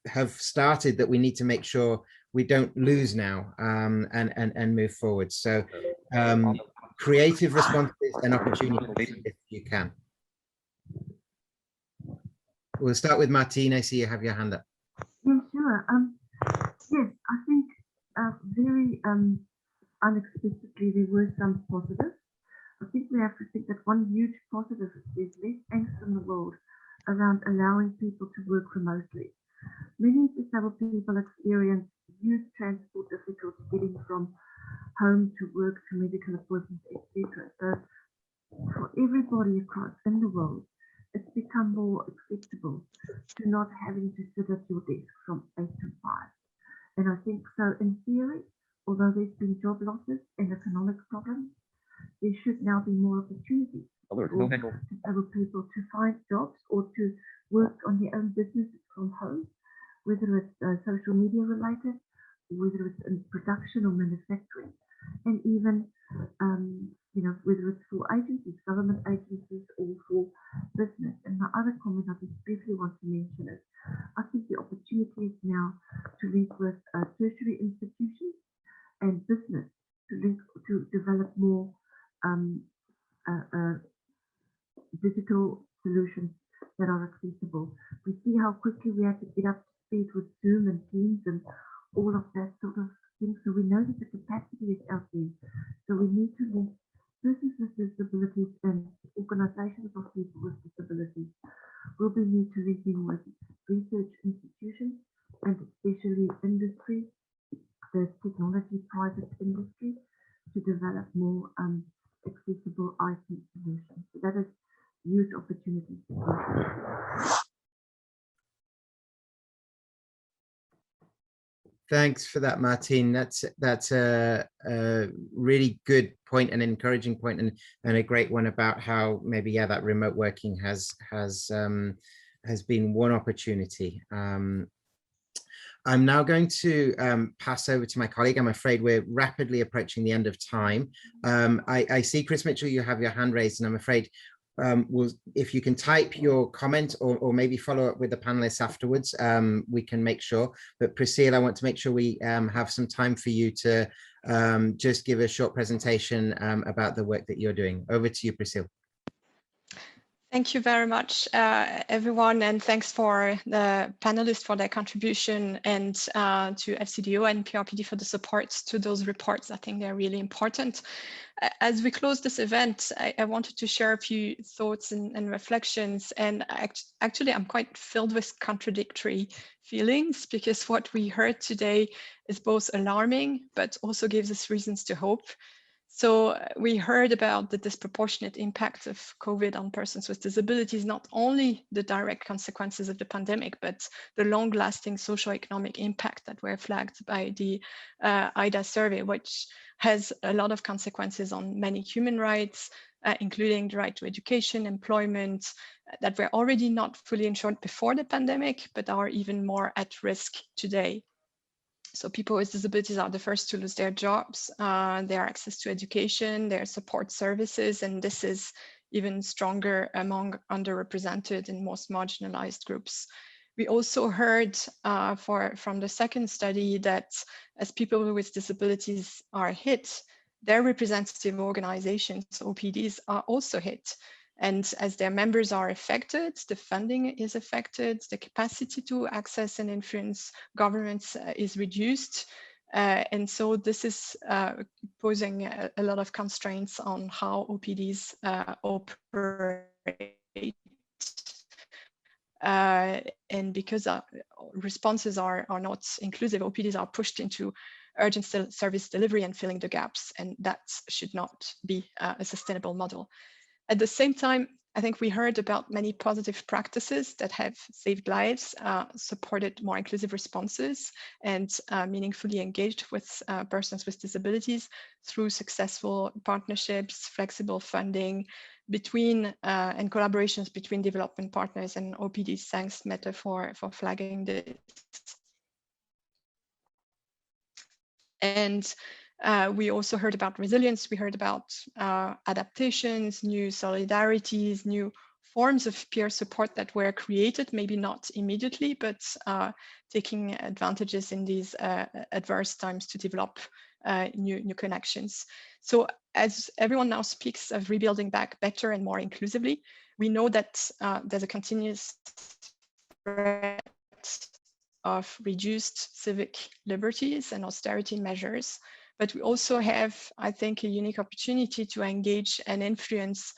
have started that we need to make sure we don't lose now, and move forward. So creative responses and opportunities, if you can. We'll start with Martine. I see you have your hand up. Yeah, sure. Yes, I think very unexpectedly there were some positives. I think we have to think that one huge positive is less angst in the world around allowing people to work remotely. Many disabled people experience huge transport difficulties getting from home to work, to medical appointments, etc. So for everybody across in the world, it's become more acceptable to not having to sit at your desk from 8 to 5. And I think so in theory, although there's been job losses and economic problems, there should now be more opportunities for disabled people to find jobs or to work on their own businesses from home, whether it's social media related, whether it's in production or manufacturing, and even whether it's for agencies, government agencies, or for business. And my other comment I just briefly want to mention is, I think the opportunity is now to link with tertiary institutions and business to develop more digital solutions that are accessible. We see how quickly we have to get up to speed with Zoom and Teams and all of that sort of thing. So we know that the capacity is out there. So we need to link persons with disabilities and organizations of people with disabilities. We'll be need to link in with research institutions and especially industry, the technology private industry, to develop more accessible IT solutions. So that is huge opportunities. Thanks for that, Martin. That's a really good point, an encouraging point, and a great one about how maybe, yeah, that remote working has been one opportunity. I'm now going to pass over to my colleague. I'm afraid we're rapidly approaching the end of time. I see, Chris Mitchell, you have your hand raised, and I'm afraid if you can type your comment or maybe follow up with the panelists afterwards, we can make sure. But Priscilla, I want to make sure we have some time for you to just give a short presentation about the work that you're doing. Over to you, Priscilla. Thank you very much, everyone, and thanks for the panelists for their contribution, and to FCDO and PRPD for the support to those reports. I think they're really important. As we close this event, I wanted to share a few thoughts and reflections, and actually I'm quite filled with contradictory feelings, because what we heard today is both alarming, but also gives us reasons to hope. So we heard about the disproportionate impact of COVID on persons with disabilities, not only the direct consequences of the pandemic, but the long-lasting socioeconomic impact that were flagged by the IDA survey, which has a lot of consequences on many human rights, including the right to education, employment, that were already not fully ensured before the pandemic, but are even more at risk today. So people with disabilities are the first to lose their jobs, their access to education, their support services, and this is even stronger among underrepresented and most marginalized groups. We also heard from the second study that as people with disabilities are hit, their representative organizations, OPDs, are also hit. And as their members are affected, the funding is affected, the capacity to access and influence governments is reduced. And so this is posing a lot of constraints on how OPDs operate. And because responses are not inclusive, OPDs are pushed into urgent service delivery and filling the gaps, and that should not be a sustainable model. At the same time, I think we heard about many positive practices that have saved lives, supported more inclusive responses, and meaningfully engaged with persons with disabilities through successful partnerships, flexible funding between and collaborations between development partners and OPDs. Thanks, Meta, for flagging this. And we also heard about resilience. We heard about adaptations, new solidarities, new forms of peer support that were created, maybe not immediately, but taking advantages in these adverse times to develop new connections. So as everyone now speaks of rebuilding back better and more inclusively, we know that there's a continuous threat of reduced civic liberties and austerity measures. But we also have, I think, a unique opportunity to engage and influence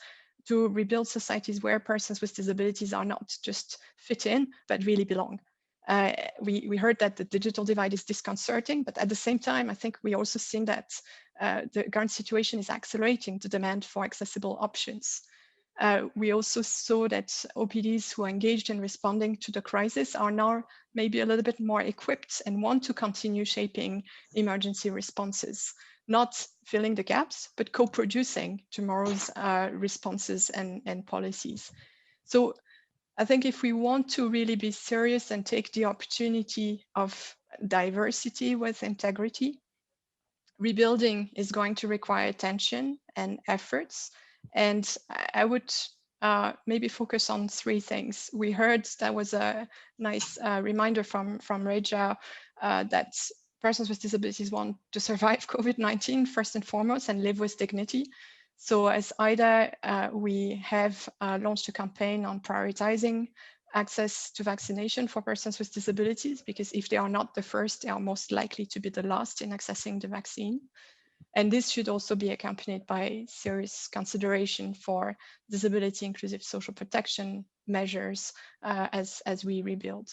to rebuild societies where persons with disabilities are not just fit in, but really belong. We heard that the digital divide is disconcerting, but at the same time, I think we also see that the current situation is accelerating the demand for accessible options. We also saw that OPDs who are engaged in responding to the crisis are now maybe a little bit more equipped and want to continue shaping emergency responses, not filling the gaps, but co-producing tomorrow's responses and policies. So I think if we want to really be serious and take the opportunity of diversity with integrity, rebuilding is going to require attention and efforts. And I would maybe focus on three things. We heard that was a nice reminder from Reja that persons with disabilities want to survive COVID-19 first and foremost and live with dignity. So as IDA, we have launched a campaign on prioritizing access to vaccination for persons with disabilities, because if they are not the first, they are most likely to be the last in accessing the vaccine. And this should also be accompanied by serious consideration for disability inclusive social protection measures as we rebuild.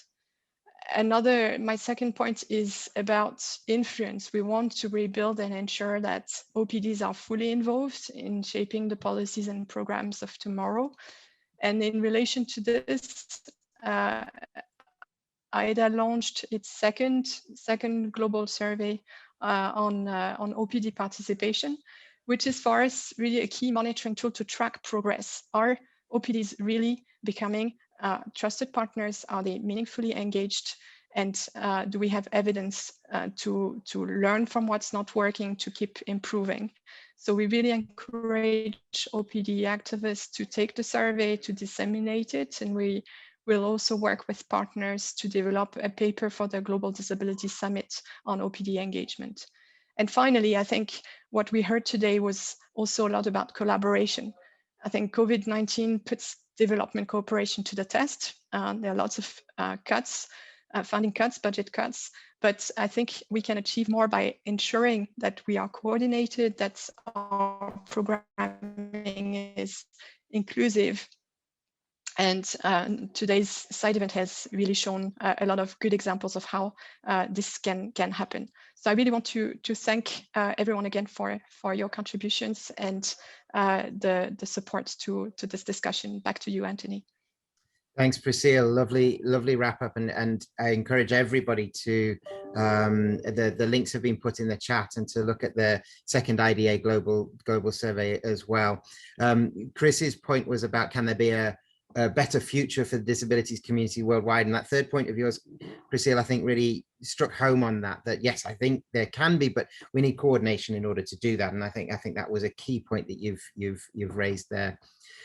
My second point is about influence. We want to rebuild and ensure that OPDs are fully involved in shaping the policies and programs of tomorrow. And in relation to this, IDA launched its second global survey on OPD participation, which is for us really a key monitoring tool to track progress. Are OPDs really becoming trusted partners? Are they meaningfully engaged? And do we have evidence to learn from what's not working, to keep improving? So we really encourage OPD activists to take the survey, to disseminate it, and we will also work with partners to develop a paper for the Global Disability Summit on OPD engagement. And finally, I think what we heard today was also a lot about collaboration. I think COVID-19 puts development cooperation to the test. There are lots of cuts, funding cuts, budget cuts, but I think we can achieve more by ensuring that we are coordinated, that our programming is inclusive. And today's side event has really shown a lot of good examples of how this can happen. So I really want to thank everyone again for your contributions and the support to this discussion. Back to you, Anthony. Thanks, Priscilla. Lovely wrap up, and I encourage everybody to the links have been put in the chat, and to look at the second IDA global survey as well. Chris's point was about, can there be a better future for the disabilities community worldwide? And that third point of yours, Priscilla, I think really struck home on that yes, I think there can be, but we need coordination in order to do that. And I think that was a key point that you've raised there.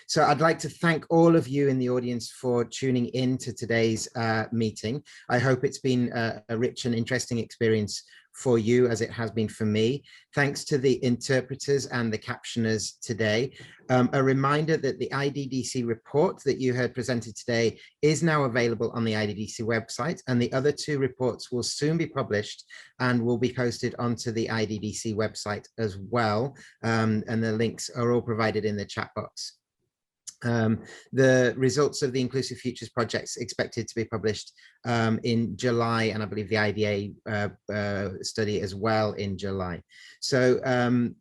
So I'd like to thank all of you in the audience for tuning in to today's meeting. I hope it's been a rich and interesting experience for you, as it has been for me. Thanks to the interpreters and the captioners today. A reminder that the IDDC report that you heard presented today is now available on the IDDC website, and the other two reports will soon be published and will be posted onto the IDDC website as well. And the links are all provided in the chat box. The results of the Inclusive Futures projects expected to be published in July, and I believe the IDA study as well in July. So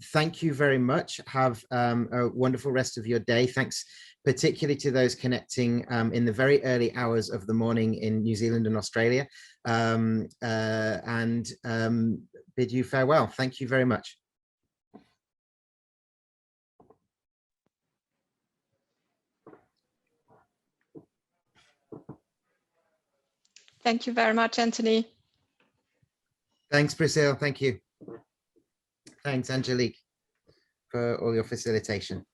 thank you very much. Have a wonderful rest of your day. Thanks particularly to those connecting in the very early hours of the morning in New Zealand and Australia, and bid you farewell. Thank you very much. Thank you very much, Anthony. Thanks, Priscilla. Thank you. Thanks, Angelique, for all your facilitation.